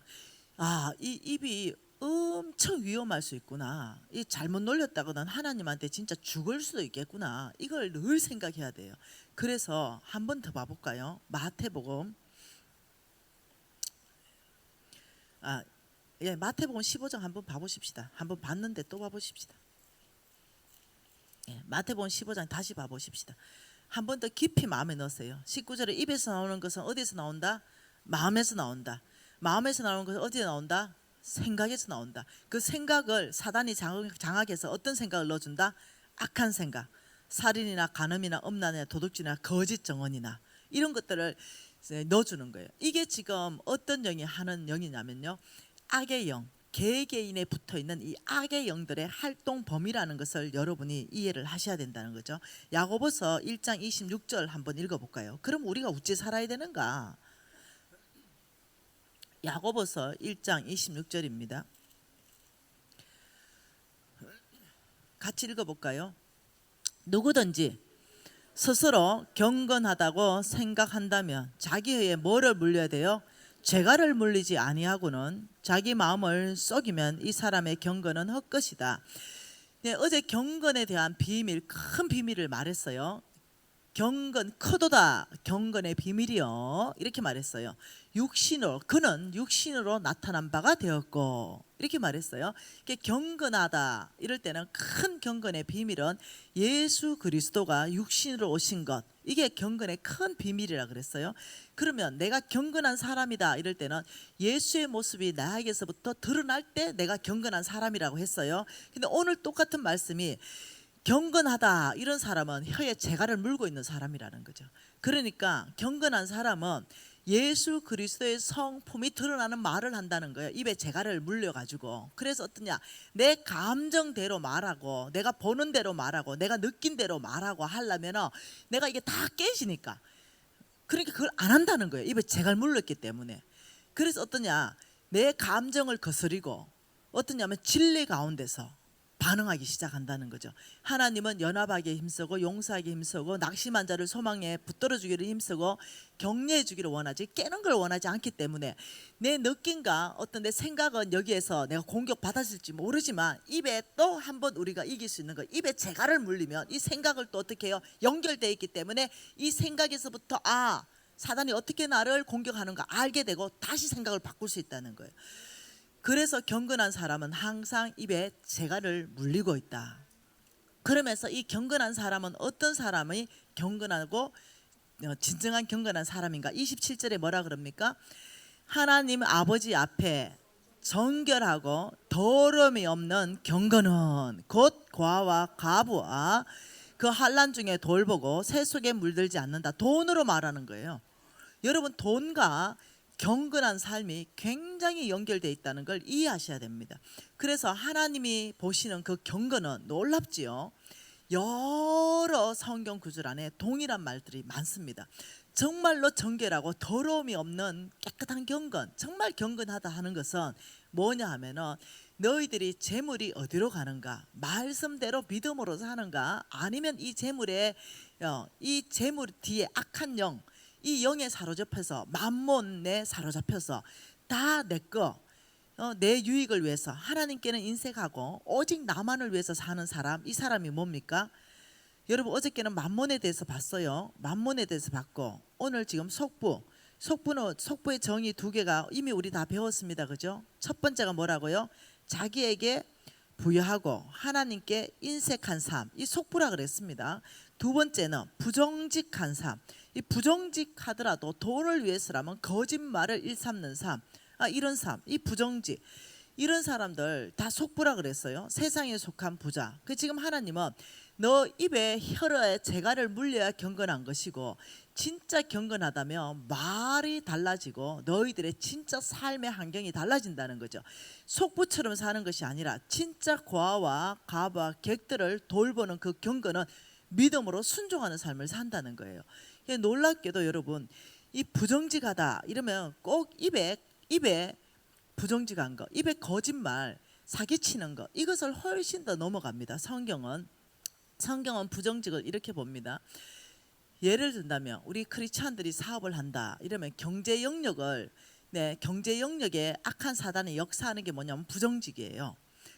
이 입이 엄청 위험할 수 있구나. 이 잘못 놀렸다가는 하나님한테 진짜 죽을 수도 있겠구나. 이걸 늘 생각해야 돼요. 그래서 한 번 더 봐볼까요? 마태복음 마태복음 15장 한번 봐보십시다. 한번 봤는데 또 봐보십시다. 마태복음 15장 다시 봐보십시다. 한 번 더 깊이 마음에 넣으세요. 19절에 입에서 나오는 것은 어디서 나온다? 마음에서 나온다. 마음에서 나오는 것은 어디에 나온다? 생각에서 나온다. 그 생각을 사단이 장악해서 어떤 생각을 넣어준다? 악한 생각, 살인이나 간음이나 음란이나 도둑질이나 거짓 정언이나 이런 것들을 넣어주는 거예요. 이게 지금 어떤 영이 하는 영이냐면요, 악의 영, 개개인에 붙어있는 이 악의 영들의 활동 범위라는 것을 여러분이 이해를 하셔야 된다는 거죠. 야고보서 1장 26절 한번 읽어볼까요? 그럼 우리가 어찌 살아야 되는가? 야고보서 1장 26절입니다. 같이 읽어볼까요? 누구든지 스스로 경건하다고 생각한다면 자기의 뭐를 물려야 돼요? 죄가를 물리지 아니하고는 자기 마음을 속이면 이 사람의 경건은 헛것이다. 어제 경건에 대한 비밀, 큰 비밀을 말했어요. 경건 크도다. 경건의 비밀이요. 이렇게 말했어요. 그는 육신으로 나타난 바가 되었고 이렇게 말했어요. 경건하다 이럴 때는 큰 경건의 비밀은 예수 그리스도가 육신으로 오신 것, 이게 경건의 큰 비밀이라 그랬어요. 그러면 내가 경건한 사람이다 이럴 때는 예수의 모습이 나에게서부터 드러날 때 내가 경건한 사람이라고 했어요. 근데 오늘 똑같은 말씀이 경건하다 이런 사람은 혀에 재갈을 물고 있는 사람이라는 거죠. 그러니까 경건한 사람은 예수 그리스도의 성품이 드러나는 말을 한다는 거예요. 입에 재갈을 물려가지고. 그래서 어떠냐, 내 감정대로 말하고 내가 보는 대로 말하고 내가 느낀 대로 말하고 하려면 내가 이게 다 깨지니까, 그러니까 그걸 안 한다는 거예요. 입에 재갈 물렸기 때문에. 그래서 어떠냐, 내 감정을 거스리고 어떠냐면 진리 가운데서 반응하기 시작한다는 거죠. 하나님은 연합하게 힘쓰고 용서하게 힘쓰고 낙심한 자를 소망에 붙들어 주기를 힘쓰고 격려해 주기를 원하지 깨는 걸 원하지 않기 때문에 내 느낌과 어떤 내 생각은 여기에서 내가 공격받았을지 모르지만 입에 또 한 번 우리가 이길 수 있는 거, 입에 재갈을 물리면 이 생각을 또 어떻게 해요? 연결되어 있기 때문에 이 생각에서부터 사단이 어떻게 나를 공격하는가 알게 되고 다시 생각을 바꿀 수 있다는 거예요. 그래서 경건한 사람은 항상 입에 재갈을 물리고 있다. 그러면서 이 경건한 사람은 어떤 사람이 경건하고 진정한 경건한 사람인가? 27절에 뭐라 그럽니까? 하나님 아버지 앞에 정결하고 더러움이 없는 경건은 곧 고아와 과부와 그 환난 중에 돌보고 새 속에 물들지 않는다. 돈으로 말하는 거예요. 여러분, 돈과 경건한 삶이 굉장히 연결되어 있다는 걸 이해하셔야 됩니다. 그래서 하나님이 보시는 그 경건은 놀랍지요. 여러 성경 구절 안에 동일한 말들이 많습니다. 정말로 정결하고 더러움이 없는 깨끗한 경건, 정말 경건하다 하는 것은 뭐냐 하면은 너희들이 재물이 어디로 가는가, 말씀대로 믿음으로 사는가, 아니면 이 재물에 이 재물 뒤에 악한 영, 이 영에 사로잡혀서 만몬에 사로잡혀서 다 내 거, 내 유익을 위해서 하나님께는 인색하고 오직 나만을 위해서 사는 사람, 이 사람이 뭡니까? 여러분, 어저께는 만몬에 대해서 봤어요. 만몬에 대해서 봤고, 오늘 지금 속부의 정의 두 개가 이미 우리 다 배웠습니다. 그죠? 첫 번째가 뭐라고요? 자기에게 부여하고 하나님께 인색한 삶, 이 속부라 그랬습니다. 두 번째는 부정직한 삶. 이 부정직하더라도 돈을 위해서라면 거짓말을 일삼는 삶, 이런 삶, 이 부정직, 이런 사람들 다 속부라 그랬어요. 세상에 속한 부자. 그 지금 하나님은 너 입에 혀에 재갈을 물려야 경건한 것이고, 진짜 경건하다면 말이 달라지고 너희들의 진짜 삶의 환경이 달라진다는 거죠. 속부처럼 사는 것이 아니라 진짜 고아와 가부와 객들을 돌보는 그 경건은 믿음으로 순종하는 삶을 산다는 거예요. 놀랍게도 여러분, 이 부정직하다 이러면 꼭 입에 부정직한 거, 입에 거짓말, 사기치는 거, 이것을 훨씬 더 넘어갑니다. 성경은 부정직을 이렇게 봅니다. 예를 든다면 우리 크리스찬들이 사업을 한다 이러면 경제 영역에 악한 사단이 역사하는 게 뭐냐면 부정직이에요.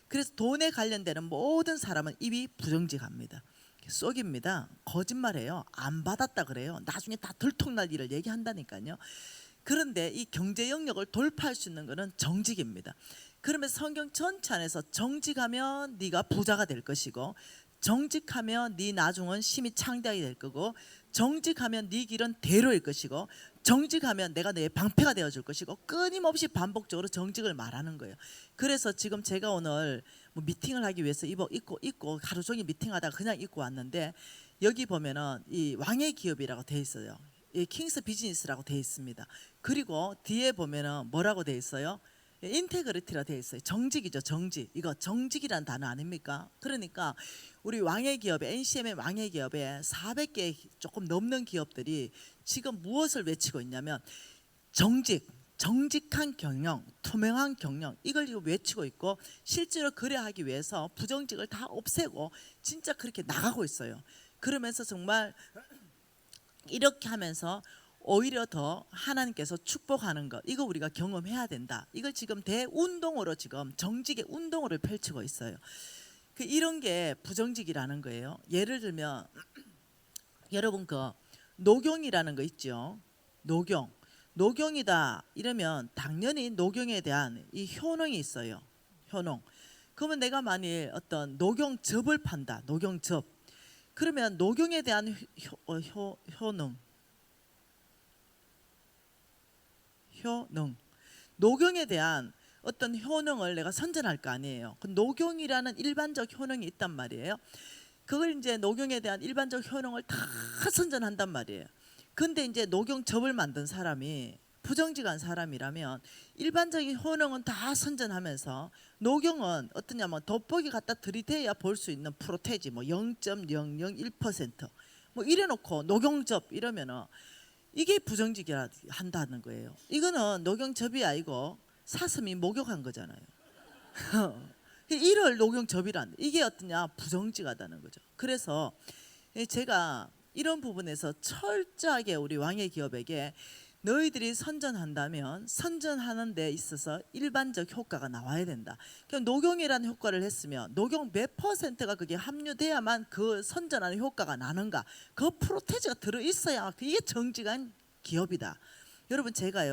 그래서 돈에 관련되는 모든 사람은 입이 부정직합니다. 속입니다. 거짓말해요. 안 받았다 그래요. 나중에 다 들통날 일을 얘기한다니까요. 그런데 이 경제 영역을 돌파할 수 있는 것은 정직입니다. 그러면 성경 전체 안에서 정직하면 네가 부자가 될 것이고, 정직하면 네 나중은 심히 창대하게 될 거고, 정직하면 네 길은 대로일 것이고, 정직하면 내가 너의 방패가 되어줄 것이고, 끊임없이 반복적으로 정직을 말하는 거예요. 그래서 지금 제가 오늘 미팅을 하기 위해서 입고 하루 종일 미팅하다가 그냥 입고 왔는데, 여기 보면은 이 왕의 기업이라고 돼 있어요. 이 킹스 비즈니스라고 돼 있습니다. 그리고 뒤에 보면은 뭐라고 돼 있어요? 인테그리티라 돼 있어요. 정직이죠, 정직. 이거 정직이란 단어 아닙니까? 그러니까 우리 왕의 기업에, NCM의 왕의 기업에 400개 조금 넘는 기업들이 지금 무엇을 외치고 있냐면 정직한 경영, 투명한 경영, 이걸 지금 외치고 있고, 실제로 그래야 하기 위해서 부정직을 다 없애고 진짜 그렇게 나가고 있어요. 그러면서 정말 이렇게 하면서 오히려 더 하나님께서 축복하는 것, 이거 우리가 경험해야 된다. 이걸 지금 대운동으로, 지금 정직의 운동으로 펼치고 있어요. 이런 게 부정직이라는 거예요. 예를 들면 여러분, 그 녹용이라는 거 있죠. 녹용이다 이러면 당연히 녹용에 대한 이 효능이 있어요. 효능. 그러면 내가 만일 어떤 녹용즙을 판다, 녹용즙, 그러면 녹용에 대한 효능, 녹용에 대한 어떤 효능을 내가 선전할 거 아니에요. 그 녹용이라는 일반적 효능이 있단 말이에요. 그걸 이제 녹용에 대한 일반적 효능을 다 선전한단 말이에요. 근데 이제 녹용즙을 만든 사람이 부정직한 사람이라면 일반적인 효능은 다 선전하면서 녹용은 어떠냐면 돋보기 갖다 들이대야 볼 수 있는 프로테이지 뭐 0.001% 뭐 이래놓고 녹용즙 이러면은 이게 부정직이라 한다는 거예요. 이거는 녹용즙이 아니고 사슴이 목욕한 거잖아요. 이를 녹용즙이란, 이게 어떠냐, 부정직하다는 거죠. 그래서 제가 이런 부분에서 철저하게 우리 왕의 기업에게 너희들이 선전한다면 선전하는 데 있어서 일반적 효과가 나와야 된다. 그럼 녹용이라는 효과를 했으면 녹용 몇 퍼센트가 그게 함유돼야만 그 선전하는 효과가 나는가, 그 프로테이지가 들어있어야 이게 정직한 기업이다. 여러분, 제가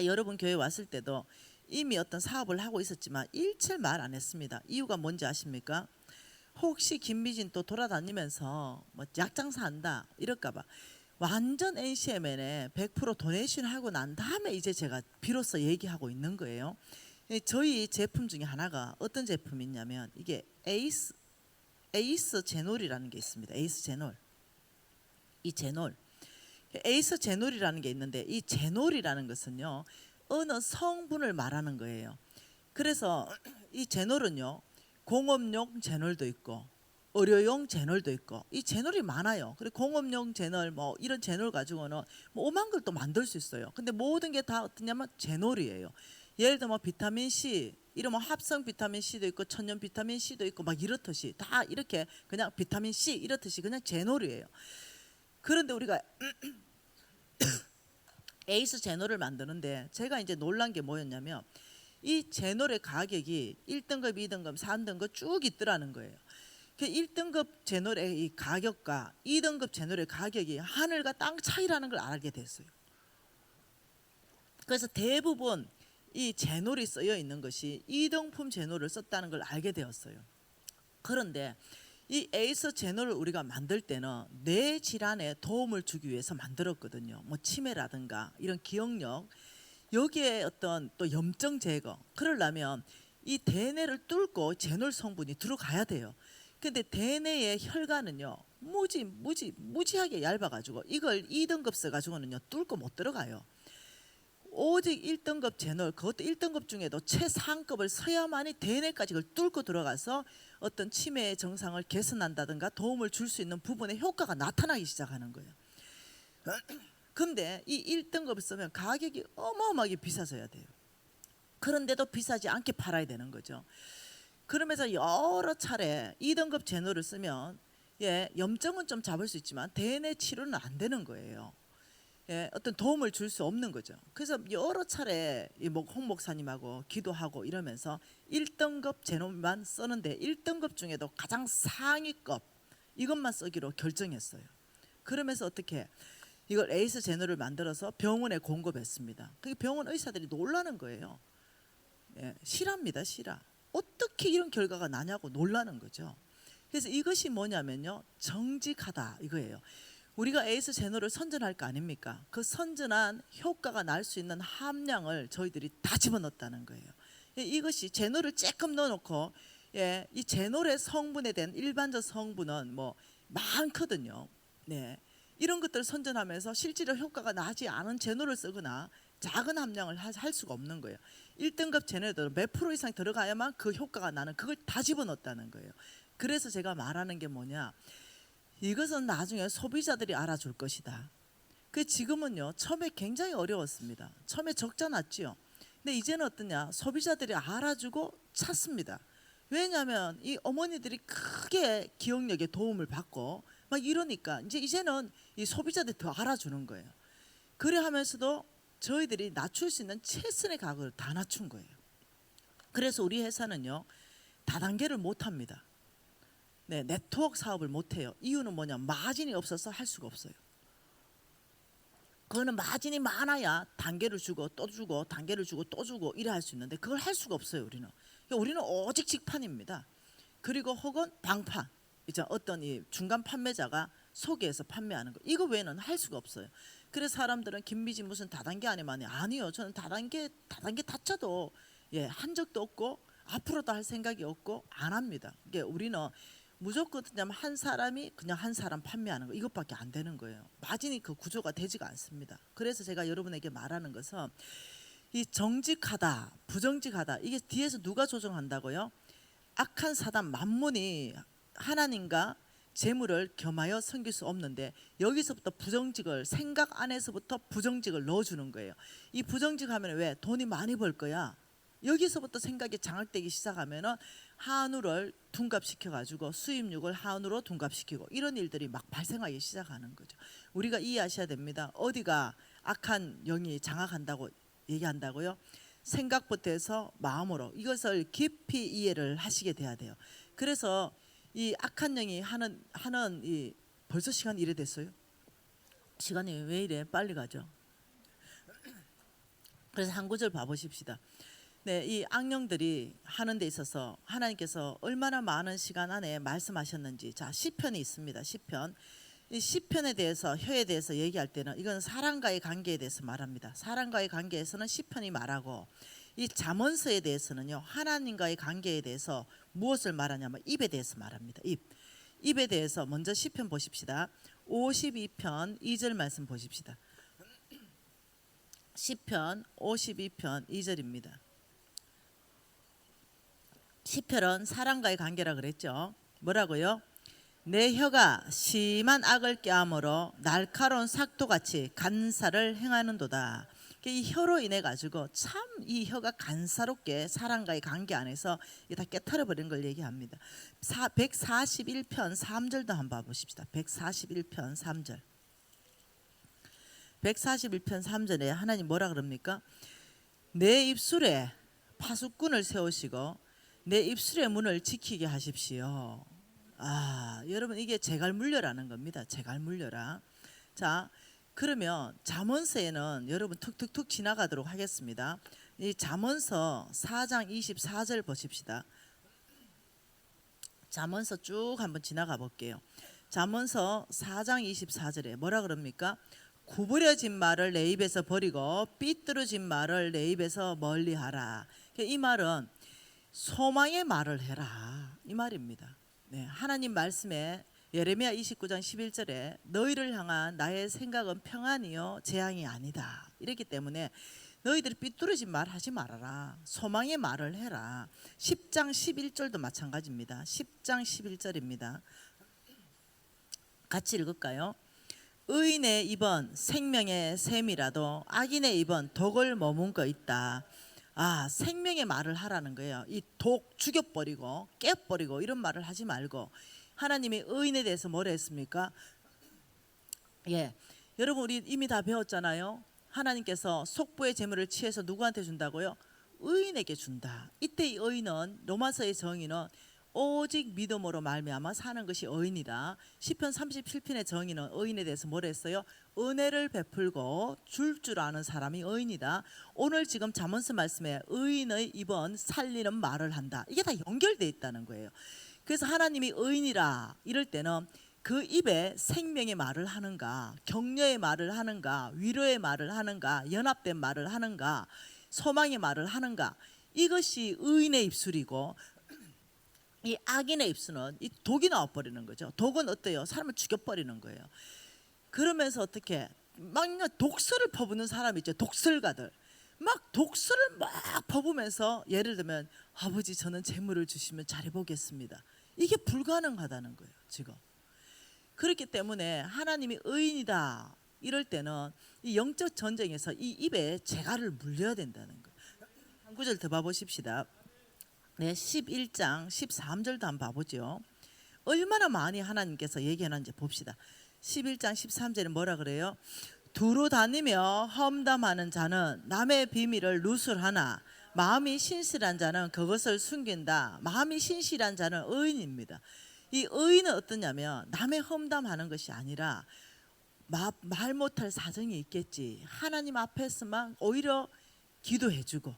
여러분 교회 왔을 때도 이미 어떤 사업을 하고 있었지만 일체 말 안 했습니다. 이유가 뭔지 아십니까? 혹시 김미진 또 돌아다니면서 뭐 약장사 한다 이럴까봐. 완전 NCMN에 100% 도네이션 하고 난 다음에 이제 제가 비로소 얘기하고 있는 거예요. 저희 제품 중에 하나가 어떤 제품이 있냐면 이게 에이스 제놀이라는 게 있습니다. 에이스 제놀. 이 제놀. 에이스 제놀이라는 게 있는데 이 제놀이라는 것은요. 어느 성분을 말하는 거예요. 그래서 이 제놀은요. 공업용 제놀도 있고 의료용 제놀도 있고 이 제놀이 많아요. 그리고 공업용 제놀 뭐 이런 제놀 가지고는 뭐 오만 걸 또 만들 수 있어요. 근데 모든 게 다 어떠냐면 제놀이에요. 예를 들어 뭐 비타민 C 이런 뭐 합성 비타민 C도 있고 천연 비타민 C도 있고 막 이렇듯이 다 이렇게 그냥 비타민 C 이렇듯이 그냥 제놀이에요. 그런데 우리가 에이스 제놀을 만드는데 제가 이제 놀란 게 뭐였냐면 이 제놀의 가격이 1등급, 2등급, 3등급 쭉 있더라는 거예요. 그 1등급 제놀의 이 가격과 2등급 제놀의 가격이 하늘과 땅 차이라는 걸 알게 됐어요. 그래서 대부분 이 제놀이 쓰여 있는 것이 2등품 제놀을 썼다는 걸 알게 되었어요. 그런데 이 에이스 제놀을 우리가 만들 때는 뇌 질환에 도움을 주기 위해서 만들었거든요. 뭐 치매라든가 이런 기억력, 여기에 어떤 또 염증 제거, 그러려면 이 대뇌를 뚫고 제놀 성분이 들어가야 돼요. 근데 대뇌의 혈관은요 무지하게 얇아가지고 이걸 2등급 써가지고는요 뚫고 못 들어가요. 오직 1등급 제놀, 그것도 1등급 중에도 최상급을 써야만이 대뇌까지 그걸 뚫고 들어가서 어떤 치매의 증상을 개선한다든가 도움을 줄 수 있는 부분에 효과가 나타나기 시작하는 거예요. 근데 이 1등급을 쓰면 가격이 어마어마하게 비싸져야 돼요. 그런데도 비싸지 않게 팔아야 되는 거죠. 그러면서 여러 차례 2등급 제놀을 쓰면 염증은 좀 잡을 수 있지만 대뇌 치료는 안 되는 거예요. 어떤 도움을 줄 수 없는 거죠. 그래서 여러 차례 홍 목사님하고 기도하고 이러면서 1등급 제놀만 쓰는데 1등급 중에도 가장 상위급 이것만 쓰기로 결정했어요. 그러면서 어떻게 이걸 에이스 제놀을 만들어서 병원에 공급했습니다. 그 병원 의사들이 놀라는 거예요. 실화입니다, 실화. 어떻게 이런 결과가 나냐고 놀라는 거죠. 그래서 이것이 뭐냐면요, 정직하다 이거예요. 우리가 에이스 제놀을 선전할 거 아닙니까? 그 선전한 효과가 날 수 있는 함량을 저희들이 다 집어넣었다는 거예요. 이것이 제놀을 조금 넣어놓고 이 제놀의 성분에 대한 일반적 성분은 뭐 많거든요. 이런 것들을 선전하면서 실제로 효과가 나지 않은 제놀을 쓰거나 작은 함량을 할 수가 없는 거예요. 1등급 제놀에도 몇 프로 이상 들어가야만 그 효과가 나는 그걸 다 집어넣었다는 거예요. 그래서 제가 말하는 게 뭐냐, 이것은 나중에 소비자들이 알아줄 것이다. 그 지금은요 처음에 굉장히 어려웠습니다. 처음에 적자 났지요. 근데 이제는 어떠냐, 소비자들이 알아주고 찾습니다. 왜냐하면 이 어머니들이 크게 기억력에 도움을 받고 막 이러니까 이제는 이 소비자들이 더 알아주는 거예요. 그래 하면서도 저희들이 낮출 수 있는 최선의 가격을 다 낮춘 거예요. 그래서 우리 회사는요 다단계를 못합니다. 네트워크 사업을 못해요. 이유는 뭐냐, 마진이 없어서 할 수가 없어요. 그거는 마진이 많아야 단계를 주고 또 주고 단계를 주고 또 주고 이래 할 수 있는데 그걸 할 수가 없어요. 우리는 오직 직판입니다. 그리고 혹은 방판, 이제 어떤 이 중간 판매자가 소개해서 판매하는 거, 이거 외에는 할 수가 없어요. 그래서 사람들은 김미지 무슨 다단계 아니면 아니요, 저는 다단계 다쳐도 한 적도 없고 앞으로도 할 생각이 없고 안 합니다. 이게 우리는 무조건 그냥 한 사람이 그냥 한 사람 판매하는 거, 이것밖에 안 되는 거예요. 마진이 그 구조가 되지가 않습니다. 그래서 제가 여러분에게 말하는 것은 이 정직하다 부정직하다, 이게 뒤에서 누가 조정한다고요? 악한 사단 만문이 하나님과 재물을 겸하여 섬길 수 없는데 여기서부터 부정직을, 생각 안에서부터 부정직을 넣어주는 거예요. 이 부정직 하면 왜? 돈이 많이 벌 거야. 여기서부터 생각이 장악되기 시작하면은 한우를 둔갑시켜 가지고 수입육을 한우로 둔갑시키고 이런 일들이 막 발생하기 시작하는 거죠. 우리가 이해하셔야 됩니다. 어디가 악한 영이 장악한다고 얘기한다고요? 생각부터 해서 마음으로 이것을 깊이 이해를 하시게 돼야 돼요. 그래서 이 악한 영이 하는 이 벌써 시간이 이래 됐어요? 시간이 왜 이래 빨리 가죠? 그래서 한 구절 봐보십시다. 이 악령들이 하는 데 있어서 하나님께서 얼마나 많은 시간 안에 말씀하셨는지, 자 시편이 있습니다. 시편 이 시편에 대해서 혀에 대해서 얘기할 때는 이건 사람과의 관계에 대해서 말합니다. 사람과의 관계에서는 시편이 말하고 이 잠언서에 대해서는요 하나님과의 관계에 대해서 무엇을 말하냐면 입에 대해서 말합니다. 입에 대해서 먼저 시편 보십시다. 52편 2절 말씀 보십시다. 시편 52편 2절입니다. 시편은 사람과의 관계라 그랬죠. 뭐라고요? 내 혀가 심한 악을 꾀함으로 날카로운 삭도같이 간사를 행하는도다. 이 혀로 인해 가지고 참 이 혀가 간사롭게 사람과의 관계 안에서 다 깨트려 버린 걸 얘기합니다. 141편 3절도 한번 봐보십시다. 141편 3절. 141편 3절에 하나님 뭐라 그럽니까? 내 입술에 파수꾼을 세우시고 내 입술의 문을 지키게 하십시오. 여러분 이게 제갈물려라는 겁니다. 제갈물려라. 자, 그러면 잠언서에는 여러분 툭툭툭 지나가도록 하겠습니다. 이 잠언서 4장 24절 보십시다. 잠언서 쭉 한번 지나가 볼게요. 잠언서 4장 24절에 뭐라 그럽니까? 구부려진 말을 내 입에서 버리고 삐뚤어진 말을 내 입에서 멀리하라. 이 말은 소망의 말을 해라 이 말입니다. 네, 하나님 말씀에 예레미야 29장 11절에 너희를 향한 나의 생각은 평안이요 재앙이 아니다. 이랬기 때문에 너희들이 삐뚤어진 말 하지 말아라. 소망의 말을 해라. 10장 11절도 마찬가지입니다. 10장 11절입니다. 같이 읽을까요? 의인의 입은 생명의 샘이라도 악인의 입은 독을 머문고 있다. 생명의 말을 하라는 거예요. 이 독 죽여버리고 깨버리고 이런 말을 하지 말고 하나님이 의인에 대해서 뭐라 했습니까? 여러분 우리 이미 다 배웠잖아요. 하나님께서 속부의 재물을 취해서 누구한테 준다고요? 의인에게 준다. 이때 이 의인은 로마서의 정의는 오직 믿음으로 말미암아 사는 것이 의인이다. 시편 37편의 정의는 의인에 대해서 뭐라 했어요? 은혜를 베풀고 줄 아는 사람이 의인이다. 오늘 지금 잠언서 말씀에 의인의 입은 살리는 말을 한다. 이게 다 연결되어 있다는 거예요. 그래서 하나님이 의인이라 이럴 때는 그 입에 생명의 말을 하는가, 격려의 말을 하는가, 위로의 말을 하는가, 연합된 말을 하는가, 소망의 말을 하는가, 이것이 의인의 입술이고 이 악인의 입술은 이 독이 나와버리는 거죠. 독은 어때요? 사람을 죽여버리는 거예요. 그러면서 어떻게 막 독설을 퍼붓는 사람 있죠. 독설가들 막 독설을 막 퍼부면서 예를 들면 아버지 저는 재물을 주시면 잘해보겠습니다. 이게 불가능하다는 거예요 지금. 그렇기 때문에 하나님이 의인이다 이럴 때는 이 영적 전쟁에서 이 입에 재갈을 물려야 된다는 거예요. 한 구절 더 봐보십시다. 네, 11장 13절도 한번 봐보죠. 얼마나 많이 하나님께서 얘기하는지 봅시다. 11장 13절에 뭐라 그래요? 두루 다니며 험담하는 자는 남의 비밀을 누설하나 마음이 신실한 자는 그것을 숨긴다. 마음이 신실한 자는 의인입니다. 이 의인은 어떠냐면 남의 험담하는 것이 아니라 말 못할 사정이 있겠지. 하나님 앞에서만 오히려 기도해주고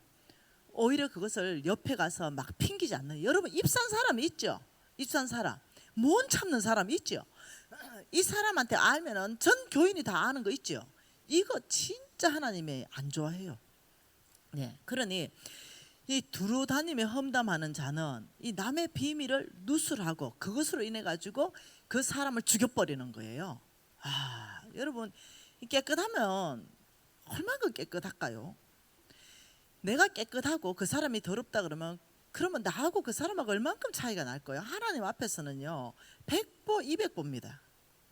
오히려 그것을 옆에 가서 막 핑기지 않는. 여러분 입산 사람이 있죠. 입산 사람 못 참는 사람 있죠. 이 사람한테 알면은 전 교인이 다 아는 거 있죠. 이거 진짜 하나님이 안 좋아해요. 네, 그러니 이 두루 다니며 험담하는 자는 이 남의 비밀을 누설하고 그것으로 인해 가지고 그 사람을 죽여버리는 거예요. 여러분 깨끗하면 얼마나 깨끗할까요? 내가 깨끗하고 그 사람이 더럽다 그러면 나하고 그 사람하고 얼만큼 차이가 날 거예요. 하나님 앞에서는요 100보 200보입니다.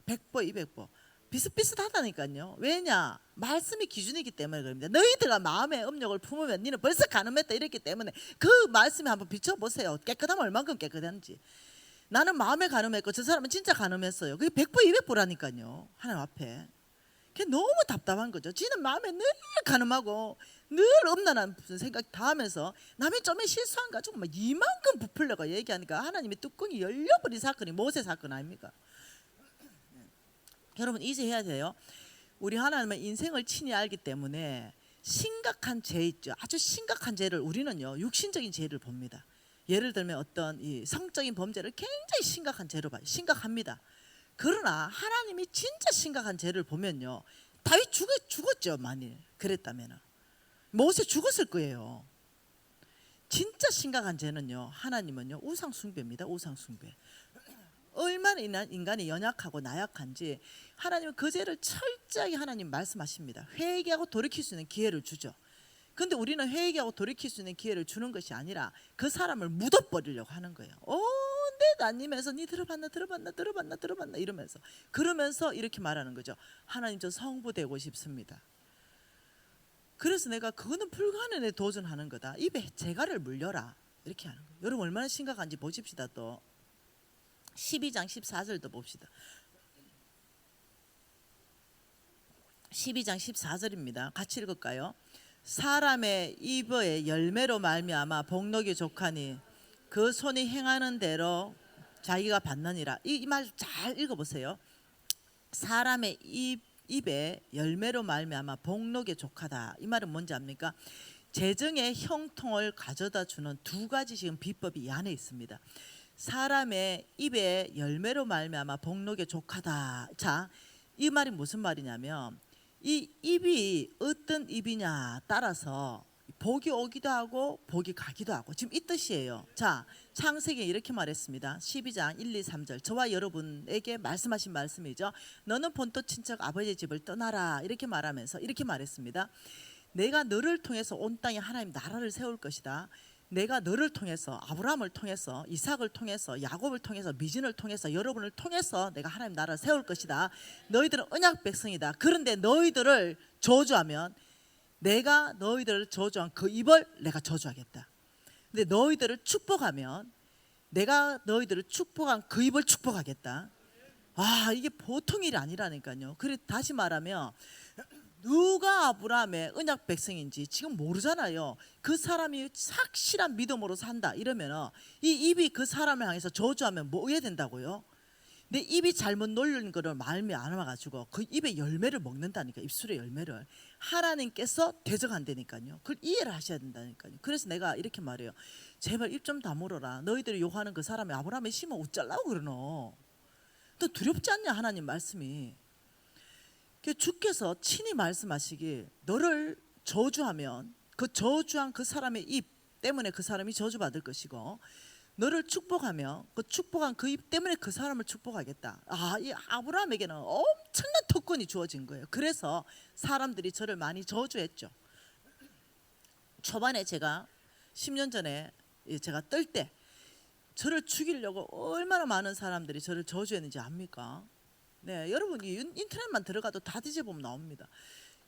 100보 200보 비슷비슷하다니까요. 왜냐? 말씀이 기준이기 때문에 그럽니다. 너희들가 마음의 음욕을 품으면 니는 벌써 간음했다 이랬기 때문에 그 말씀에 한번 비춰보세요. 깨끗하면 얼만큼 깨끗한지. 나는 마음에 간음했고 저 사람은 진짜 간음했어요. 그게 100보 200보라니까요. 하나님 앞에. 그게 너무 답답한 거죠. 지는 마음에 늘 간음하고 늘 음란한 생각 다 하면서 남이 좀 실수한 가지고 막 이만큼 부풀려가 얘기하니까 하나님이 뚜껑이 열려버린 사건이 모세 사건 아닙니까? 여러분 이제 해야 돼요. 우리 하나님은 인생을 친히 알기 때문에 심각한 죄 있죠. 아주 심각한 죄를 우리는요 육신적인 죄를 봅니다. 예를 들면 어떤 이 성적인 범죄를 굉장히 심각한 죄로 봐요. 심각합니다. 그러나 하나님이 진짜 심각한 죄를 보면요, 다윗 죽었죠. 만일 그랬다면 모세 죽었을 거예요. 진짜 심각한 죄는요, 하나님은요 우상 숭배입니다. 우상 숭배. 얼마나 인간이 연약하고 나약한지 하나님은 그 죄를 철저하게 하나님 말씀하십니다. 회개하고 돌이킬 수 있는 기회를 주죠. 근데 우리는 회개하고 돌이킬 수 있는 기회를 주는 것이 아니라 그 사람을 묻어버리려고 하는 거예요. 내 나님에서 니 들어봤나 이러면서 그러면서 이렇게 말하는 거죠. 하나님, 저 성부 되고 싶습니다. 그래서 내가 그거는 불가능에 도전하는 거다. 입에 재갈을 물려라 이렇게 하는 거예요. 여러분 얼마나 심각한지 보십시다. 또 12장 14절도 봅시다. 12장 14절입니다. 같이 읽을까요? 사람의 입의 열매로 말미암아 복록이 족하니 그 손이 행하는 대로 자기가 받느니라. 이 말 잘 읽어보세요. 사람의 입의 열매로 말미암아 복록이 족하다. 이 말은 뭔지 압니까? 재정의 형통을 가져다 주는 두 가지 지금 비법이 이 안에 있습니다. 사람의 입의 열매로 말미암아 복록이 족하다. 자, 이 말이 무슨 말이냐면 이 입이 어떤 입이냐 따라서 복이 오기도 하고 복이 가기도 하고 지금 이 뜻이에요. 자, 창세기에 이렇게 말했습니다. 12장 1, 2, 3절 저와 여러분에게 말씀하신 말씀이죠. 너는 본토 친척 아버지의 집을 떠나라 이렇게 말하면서 이렇게 말했습니다. 내가 너를 통해서 온 땅에 하나님 나라를 세울 것이다. 내가 너를 통해서 아브라함을 통해서 이삭을 통해서 야곱을 통해서 미진을 통해서 여러분을 통해서 내가 하나님 나라를 세울 것이다. 너희들은 언약 백성이다. 그런데 너희들을 저주하면 내가 너희들을 저주한 그 입을 내가 저주하겠다. 근데 너희들을 축복하면 내가 너희들을 축복한 그 입을 축복하겠다. 아, 이게 보통 일이 아니라니까요. 그래 다시 말하면 누가 아브라함의 언약 백성인지 지금 모르잖아요. 그 사람이 확실한 믿음으로 산다 이러면 이 입이 그 사람을 향해서 저주하면 뭐 해야 된다고요? 내 입이 잘못 놀린 거를 마음에 안 와가지고 그 입의 열매를 먹는다니까. 입술의 열매를 하나님께서 대적한다니까요. 그걸 이해를 하셔야 된다니까요. 그래서 내가 이렇게 말해요. 제발 입 좀 다물어라. 너희들이 욕하는 그 사람이 아브라함의 심을 어쩌려고 그러노? 너 두렵지 않냐 하나님 말씀이. 주께서 친히 말씀하시길 너를 저주하면 그 저주한 그 사람의 입 때문에 그 사람이 저주받을 것이고 너를 축복하면 그 축복한 그 입 때문에 그 사람을 축복하겠다. 아, 이 아브라함에게는 엄청난 특권이 주어진 거예요. 그래서 사람들이 저를 많이 저주했죠. 초반에 제가 10년 전에 제가 뜰 때 저를 죽이려고 얼마나 많은 사람들이 저를 저주했는지 압니까? 네, 여러분이 인터넷만 들어가도 다 뒤져보면 나옵니다.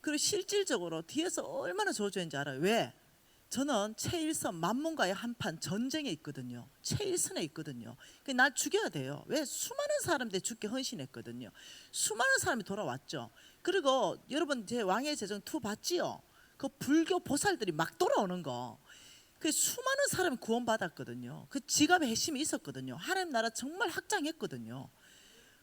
그리고 실질적으로 뒤에서 얼마나 저주했는지 알아요. 왜? 저는 최일선 만문과의 한판 전쟁에 있거든요. 최일선에 있거든요. 날 죽여야 돼요. 왜? 수많은 사람들이 죽게 헌신했거든요. 수많은 사람이 돌아왔죠. 그리고 여러분 제 왕의 제정 2 봤지요? 그 불교 보살들이 막 돌아오는 거. 그 수많은 사람이 구원받았거든요. 그 지갑에 핵심이 있었거든요. 하나님 나라 정말 확장했거든요.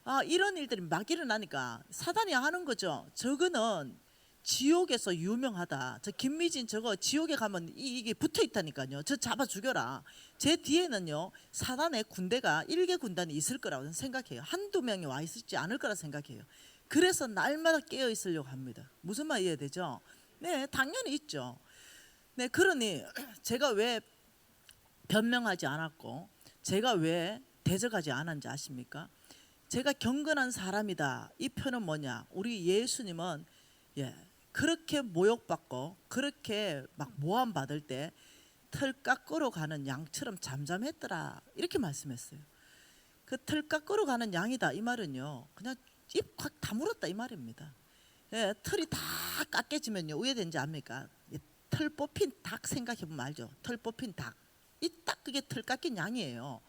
아, 이런 일들이 막 일어나니까 사단이 하는 거죠. 저거는 지옥에서 유명하다. 저 김미진 저거 지옥에 가면 이게 붙어 있다니까요. 저 잡아 죽여라. 제 뒤에는요 사단의 군대가 1개 군단이 있을 거라고 생각해요. 한두 명이 와 있지 않을 거라 생각해요. 그래서 날마다 깨어 있으려고 합니다. 무슨 말 이해되죠? 네, 당연히 있죠. 네, 그러니 제가 왜 변명하지 않았고 제가 왜 대적하지 않았는지 아십니까? 제가 경건한 사람이다. 이 표는 뭐냐? 우리 예수님은 그렇게 모욕받고 그렇게 막 모함 받을 때 털 깎으러 가는 양처럼 잠잠했더라. 이렇게 말씀했어요. 그 털 깎으러 가는 양이다. 이 말은요, 그냥 입 확 다물었다 이 말입니다. 털이 다 깎여지면요 우회된지 압니까? 털 뽑힌 닭 생각해보면 알죠. 털 뽑힌 닭. 이 딱 그게 털 깎인 양이에요.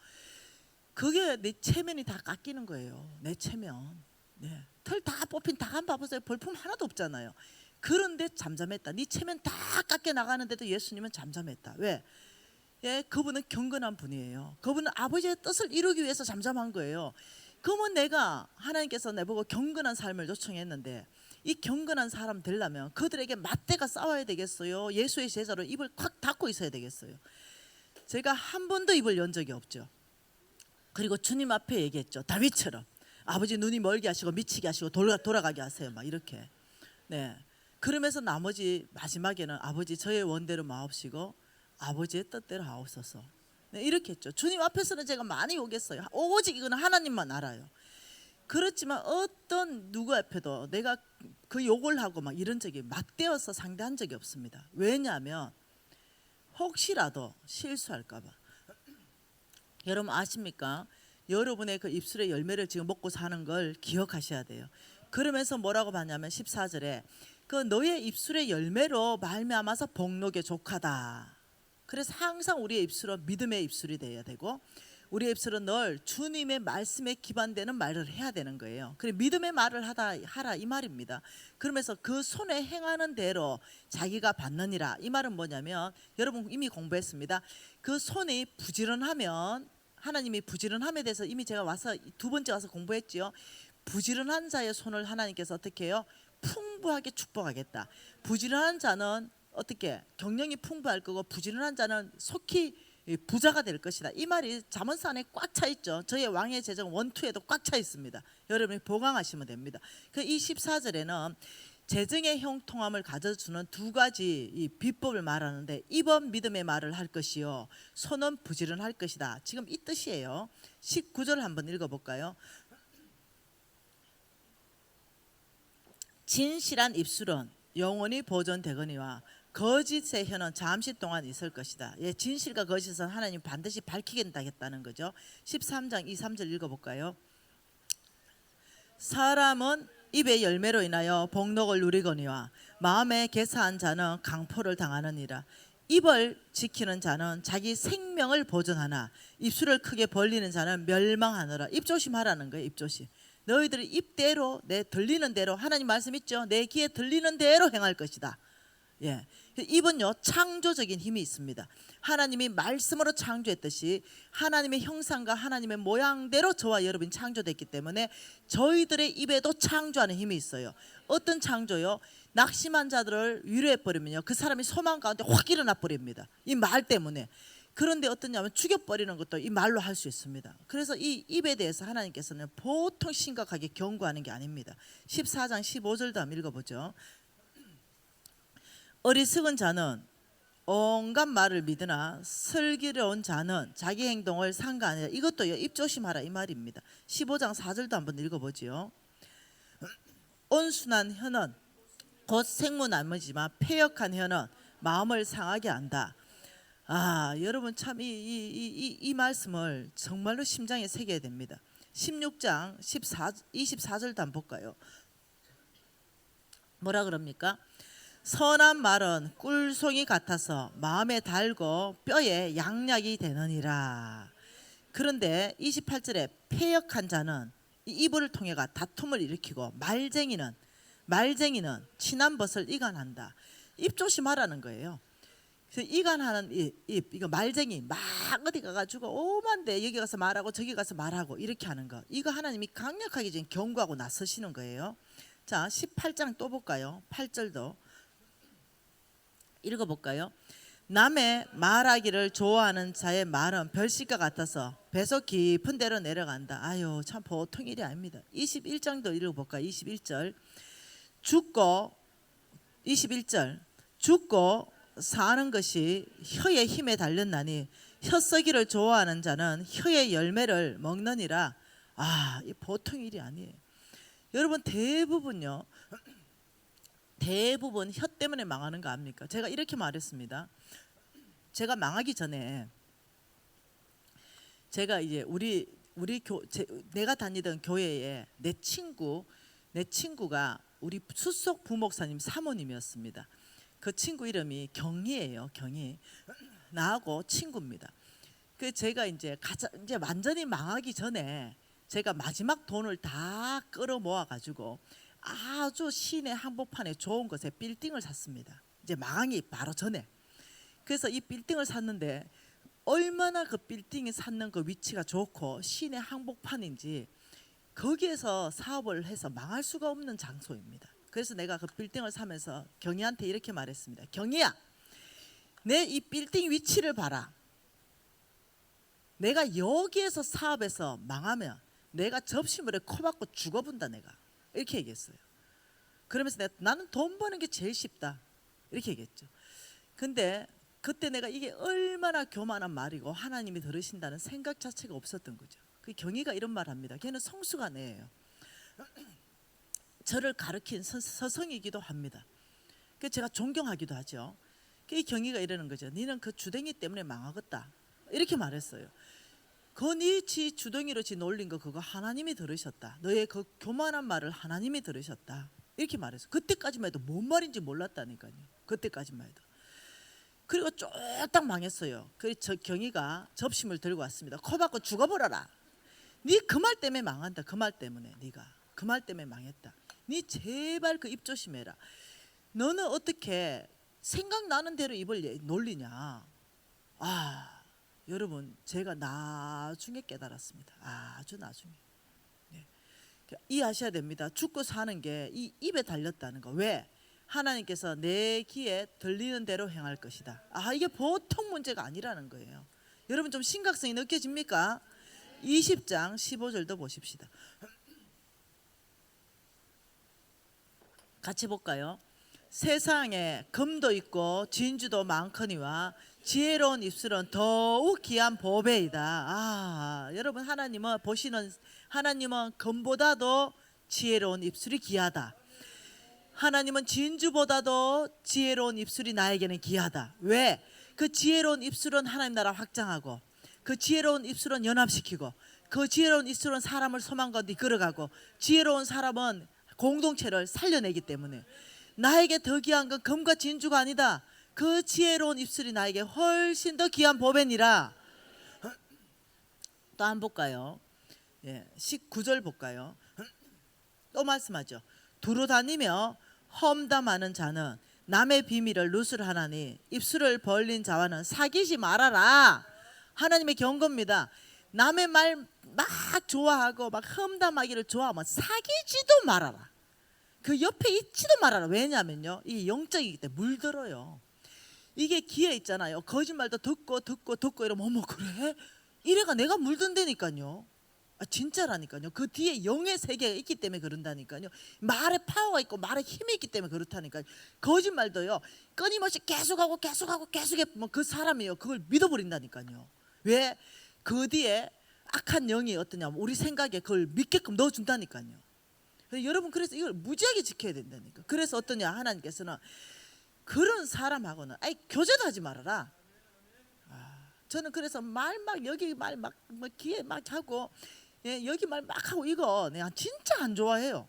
그게 내 체면이 다 깎이는 거예요. 내 체면. 네. 털 다 뽑힌 닭 한 번 봐보세요. 볼품 하나도 없잖아요. 그런데 잠잠했다. 네 체면 다 깎여 나가는데도 예수님은 잠잠했다. 왜? 그분은 경건한 분이에요. 그분은 아버지의 뜻을 이루기 위해서 잠잠한 거예요. 그러면 내가 하나님께서 내보고 경건한 삶을 요청했는데 이 경건한 사람 되려면 그들에게 맞대가 싸워야 되겠어요? 예수의 제자로 입을 콱 닫고 있어야 되겠어요? 제가 한 번도 입을 연 적이 없죠. 그리고 주님 앞에 얘기했죠. 다윗처럼 아버지 눈이 멀게 하시고 미치게 하시고 돌아가게 하세요. 막 이렇게. 네. 그러면서 나머지 마지막에는 아버지 저의 원대로 마옵시고 아버지의 뜻대로 하옵소서. 네, 이렇게 했죠. 주님 앞에서는 제가 많이 오겠어요. 오직 이거는 하나님만 알아요. 그렇지만 어떤 누구 앞에도 내가 그 욕을 하고 막 이런 적이 맞대어서 상대한 적이 없습니다. 왜냐하면 혹시라도 실수할까 봐. 여러분 아십니까? 여러분의 그 입술의 열매를 지금 먹고 사는 걸 기억하셔야 돼요. 그러면서 뭐라고 봤냐면 14절에 그 너의 입술의 열매로 말미암아서 복록의 조카다. 그래서 항상 우리의 입술은 믿음의 입술이 돼야 되고 우리의 입술은 늘 주님의 말씀에 기반되는 말을 해야 되는 거예요. 그래 믿음의 말을 하라 이 말입니다. 그러면서 그 손에 행하는 대로 자기가 받느니라. 이 말은 뭐냐면 여러분 이미 공부했습니다. 그 손이 부지런하면 하나님이 부지런함에 대해서 이미 제가 와서 두 번째 와서 공부했지요. 부지런한 자의 손을 하나님께서 어떻게 해요? 풍부하게 축복하겠다. 부지런한 자는 어떻게 경영이 풍부할 거고 부지런한 자는 속히 부자가 될 것이다. 이 말이 잠언서 안에 꽉 차 있죠. 저의 왕의 제정 원투에도 꽉 차 있습니다. 여러분이 보강하시면 됩니다. 그 24절에는 재정의 형통함을 가져주는 두 가지 이 비법을 말하는데 입은 믿음의 말을 할 것이요 손은 부지런할 것이다. 지금 이 뜻이에요. 19절 한번 읽어볼까요? 진실한 입술은 영원히 보존되거니와 거짓의 혀는 잠시 동안 있을 것이다. 예, 진실과 거짓은 하나님 반드시 밝히겠다는 거죠. 13장 2, 3절 읽어볼까요? 사람은 입의 열매로 인하여 복록을 누리거니와 마음에 개사한 자는 강포를 당하느니라. 입을 지키는 자는 자기 생명을 보존하나 입술을 크게 벌리는 자는 멸망하느라. 입 조심하라는 거예요. 입 조심. 너희들이 입대로 내 들리는 대로 하나님 말씀 있죠. 내 귀에 들리는 대로 행할 것이다. 예, 입은요 창조적인 힘이 있습니다. 하나님이 말씀으로 창조했듯이 하나님의 형상과 하나님의 모양대로 저와 여러분이 창조됐기 때문에 저희들의 입에도 창조하는 힘이 있어요. 어떤 창조요? 낙심한 자들을 위로해버리면요 그 사람이 소망 가운데 확 일어나 버립니다. 이 말 때문에. 그런데 어떠냐면 죽여버리는 것도 이 말로 할 수 있습니다. 그래서 이 입에 대해서 하나님께서는 보통 심각하게 경고하는 게 아닙니다. 14장 15절도 한번 읽어보죠. 어리석은 자는 온갖 말을 믿으나 슬기로운 자는 자기 행동을 상가하느라. 이것도요 입 조심하라 이 말입니다. 15장 4절도 한번 읽어보지요. 온순한 혀는 곧 생문안무지만 패역한 혀는 마음을 상하게 한다. 아 여러분 참 이 말씀을 정말로 심장에 새겨야 됩니다. 16장 24절도 한번 볼까요? 뭐라 그럽니까? 선한 말은 꿀송이 같아서 마음에 달고 뼈에 양약이 되느니라. 그런데 28절에 패역한 자는 이 입을 통해가 다툼을 일으키고 말쟁이는 친한 벗을 이간한다. 입 조심하라는 거예요. 그래서 이간하는 입 이거 말쟁이 막 어디 가가지고 오만데 여기 가서 말하고 저기 가서 말하고 이렇게 하는 거 이거 하나님이 강력하게 지금 경고하고 나서시는 거예요. 자 18장 또 볼까요? 8절도 읽어볼까요? 남의 말하기를 좋아하는 자의 말은 별식과 같아서 배속 깊은 데로 내려간다. 아유 참 보통 일이 아닙니다. 21장도 읽어볼까요? 21절 죽고 21절 죽고 사는 것이 혀의 힘에 달렸나니 혀쓰기를 좋아하는 자는 혀의 열매를 먹느니라. 아, 이 보통 일이 아니에요. 여러분 대부분 혀 때문에 망하는 거 압니까? 제가 이렇게 말했습니다. 제가 망하기 전에 제가 이제 내가 다니던 교회에 내 친구가 우리 수석 부목사님 사모님이었습니다. 그 친구 이름이 경희예요. 경희. 나하고 친구입니다. 그 제가 이제 완전히 망하기 전에 제가 마지막 돈을 다 끌어 모아 가지고 아주 시내 한복판에 좋은 곳에 빌딩을 샀습니다. 이제 망하기 바로 전에. 그래서 이 빌딩을 샀는데 얼마나 그 빌딩이 샀는 그 위치가 좋고 시내 한복판인지 거기에서 사업을 해서 망할 수가 없는 장소입니다. 그래서 내가 그 빌딩을 사면서 경희한테 이렇게 말했습니다. 경희야, 내 이 빌딩 위치를 봐라. 내가 여기에서 사업해서 망하면 내가 접시물에 코 박고 죽어본다 내가. 이렇게 얘기했어요. 그러면서 나는 돈 버는 게 제일 쉽다. 이렇게 얘기했죠. 근데 그때 내가 이게 얼마나 교만한 말이고 하나님이 들으신다는 생각 자체가 없었던 거죠. 그 경희가 이런 말 합니다. 걔는 성수가네예요. 저를 가르친 서성이기도 합니다. 그래서 제가 존경하기도 하죠. 이 경희가 이러는 거죠. 니는 그 주댕이 때문에 망하겠다. 이렇게 말했어요. 지 주댕이로 지 놀린 거 그거 하나님이 들으셨다. 너의 그 교만한 말을 하나님이 들으셨다. 이렇게 말했어요. 그때까지만 해도 뭔 말인지 몰랐다니까요. 그때까지만 해도. 그리고 쫄딱 망했어요. 그래서 저 경희가 접시물 들고 왔습니다. 코 박고 죽어버려라. 네 그 말 때문에 망한다. 그 말 때문에 네가 그 말 때문에 망했다. 네 제발 그 입 조심해라. 너는 어떻게 생각나는 대로 입을 놀리냐. 아 여러분 제가 나중에 깨달았습니다. 아주 나중에. 네. 이해하셔야 됩니다. 죽고 사는 게 이 입에 달렸다는 거. 왜? 하나님께서 내 귀에 들리는 대로 행할 것이다. 이게 보통 문제가 아니라는 거예요. 여러분 좀 심각성이 느껴집니까? 20장 15절도 보십시다. 같이 볼까요? 세상에 금도 있고 진주도 많거니와 지혜로운 입술은 더욱 귀한 보배이다. 여러분 하나님은 보시는 하나님은 금보다도 지혜로운 입술이 귀하다. 하나님은 진주보다도 지혜로운 입술이 나에게는 귀하다. 왜? 그 지혜로운 입술은 하나님 나라 확장하고 그 지혜로운 입술은 연합시키고 그 지혜로운 입술은 사람을 소망 가운데 이끌어가고 지혜로운 사람은 공동체를 살려내기 때문에 나에게 더 귀한 건 금과 진주가 아니다. 그 지혜로운 입술이 나에게 훨씬 더 귀한 보배니라. 또 한 번 볼까요? 19절 볼까요? 또 말씀하죠. 두루 다니며 험담하는 자는 남의 비밀을 누설하나니 입술을 벌린 자와는 사귀지 말아라. 하나님의 경고입니다. 남의 말 막 좋아하고 막 험담하기를 좋아하면 사귀지도 말아라. 그 옆에 있지도 말아라. 왜냐면요 이게 영적이기 때문에 물들어요. 이게 귀에 있잖아요. 거짓말도 듣고 이러면 어머 그래? 이래가 내가 물든다니까요. 진짜라니까요. 그 뒤에 영의 세계가 있기 때문에 그런다니까요. 말에 파워가 있고 말에 힘이 있기 때문에 그렇다니까요. 거짓말도요 끊임없이 계속하고 뭐 그 사람이요 그걸 믿어버린다니까요. 왜? 그 뒤에 악한 영이 어떠냐면 우리 생각에 그걸 믿게끔 넣어준다니까요. 여러분 그래서 이걸 무지하게 지켜야 된다니까. 그래서 어떠냐 하나님께서는 그런 사람하고는 교제도 하지 말아라. 저는 그래서 말 막 여기 말 막 귀에 막 하고 여기 말 막 하고 이거 내가 진짜 안 좋아해요.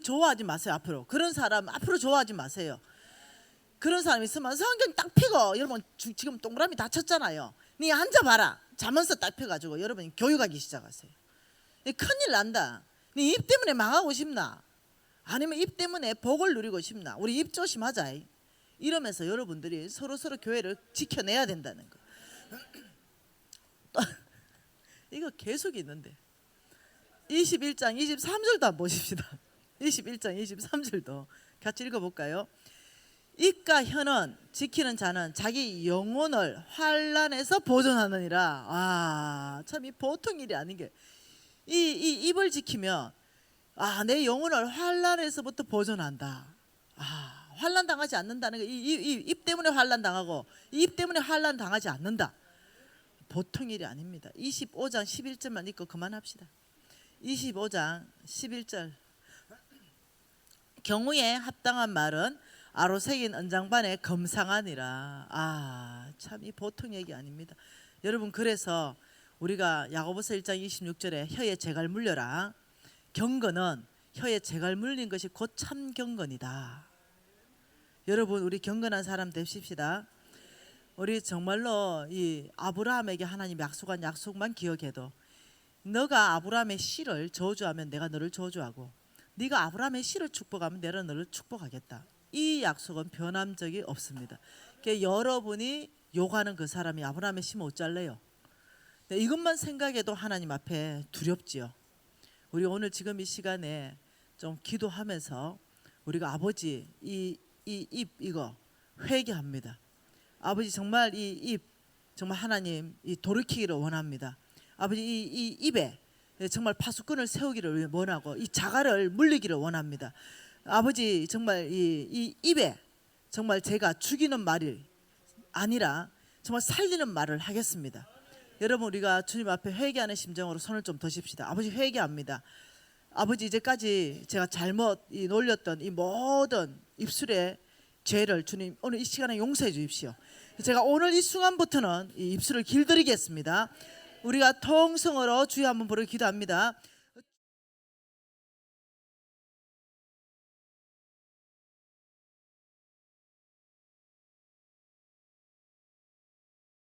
좋아하지 마세요. 앞으로 그런 사람 앞으로 좋아하지 마세요. 그런 사람 있으면 성경 딱 펴고 여러분 지금 동그라미 다 쳤잖아요. 네 앉아봐라. 자면서 딱 펴가지고 여러분 교육하기 시작하세요. 큰일 난다. 네 입 때문에 망하고 싶나? 아니면 입 때문에 복을 누리고 싶나? 우리 입 조심하자. 이러면서 여러분들이 서로 교회를 지켜내야 된다는 거. 이거 계속 있는데 21장 23절도 한번 보십시다. 21장 23절도 같이 읽어볼까요? 입과 혀는 지키는 자는 자기 영혼을 환난에서 보존하느니라. 참 이 보통 일이 아닌 게 이 입을 지키면 내 영혼을 환난에서부터 보존한다. 환난 당하지 않는다는 거. 입 때문에 환난 당하고 입 때문에 환난 당하지 않는다. 보통 일이 아닙니다. 25장 11절만 읽고 그만합시다. 25장 11절 경우에 합당한 말은 아로새긴 언장반에 검상하니라. 참 이 보통 얘기 아닙니다. 여러분 그래서 우리가 야고보서 1장 26절에 혀에 재갈 물려라. 경건은 혀에 재갈 물린 것이 곧 참 경건이다. 여러분 우리 경건한 사람 되십시다. 우리 정말로 이 아브라함에게 하나님 약속한 약속만 기억해도 너가 아브라함의 씨를 저주하면 내가 너를 저주하고 네가 아브라함의 씨를 축복하면 내가 너를 축복하겠다. 이 약속은 변한 적이 없습니다. 그러니까 여러분이 욕하는 그 사람이 아브라함의 씨 못 잘래요. 이것만 생각해도 하나님 앞에 두렵지요. 우리 오늘 지금 이 시간에 좀 기도하면서 우리가 아버지 이 입 이거 회개합니다. 아버지 정말 이 입 정말 하나님 이 돌이키기를 원합니다. 아버지 이 입에 정말 파수꾼을 세우기를 원하고 이 자갈을 물리기를 원합니다. 아버지 정말 이 입에 정말 제가 죽이는 말이 아니라 정말 살리는 말을 하겠습니다. 여러분 우리가 주님 앞에 회개하는 심정으로 손을 좀 드십시다. 아버지 회개합니다. 아버지 이제까지 제가 잘못 놀렸던 이 모든 입술의 죄를 주님 오늘 이 시간에 용서해 주십시오. 제가 오늘 이 순간부터는 이 입술을 길들이겠습니다. 우리가 통성으로 주여 한번 부르고 기도합니다.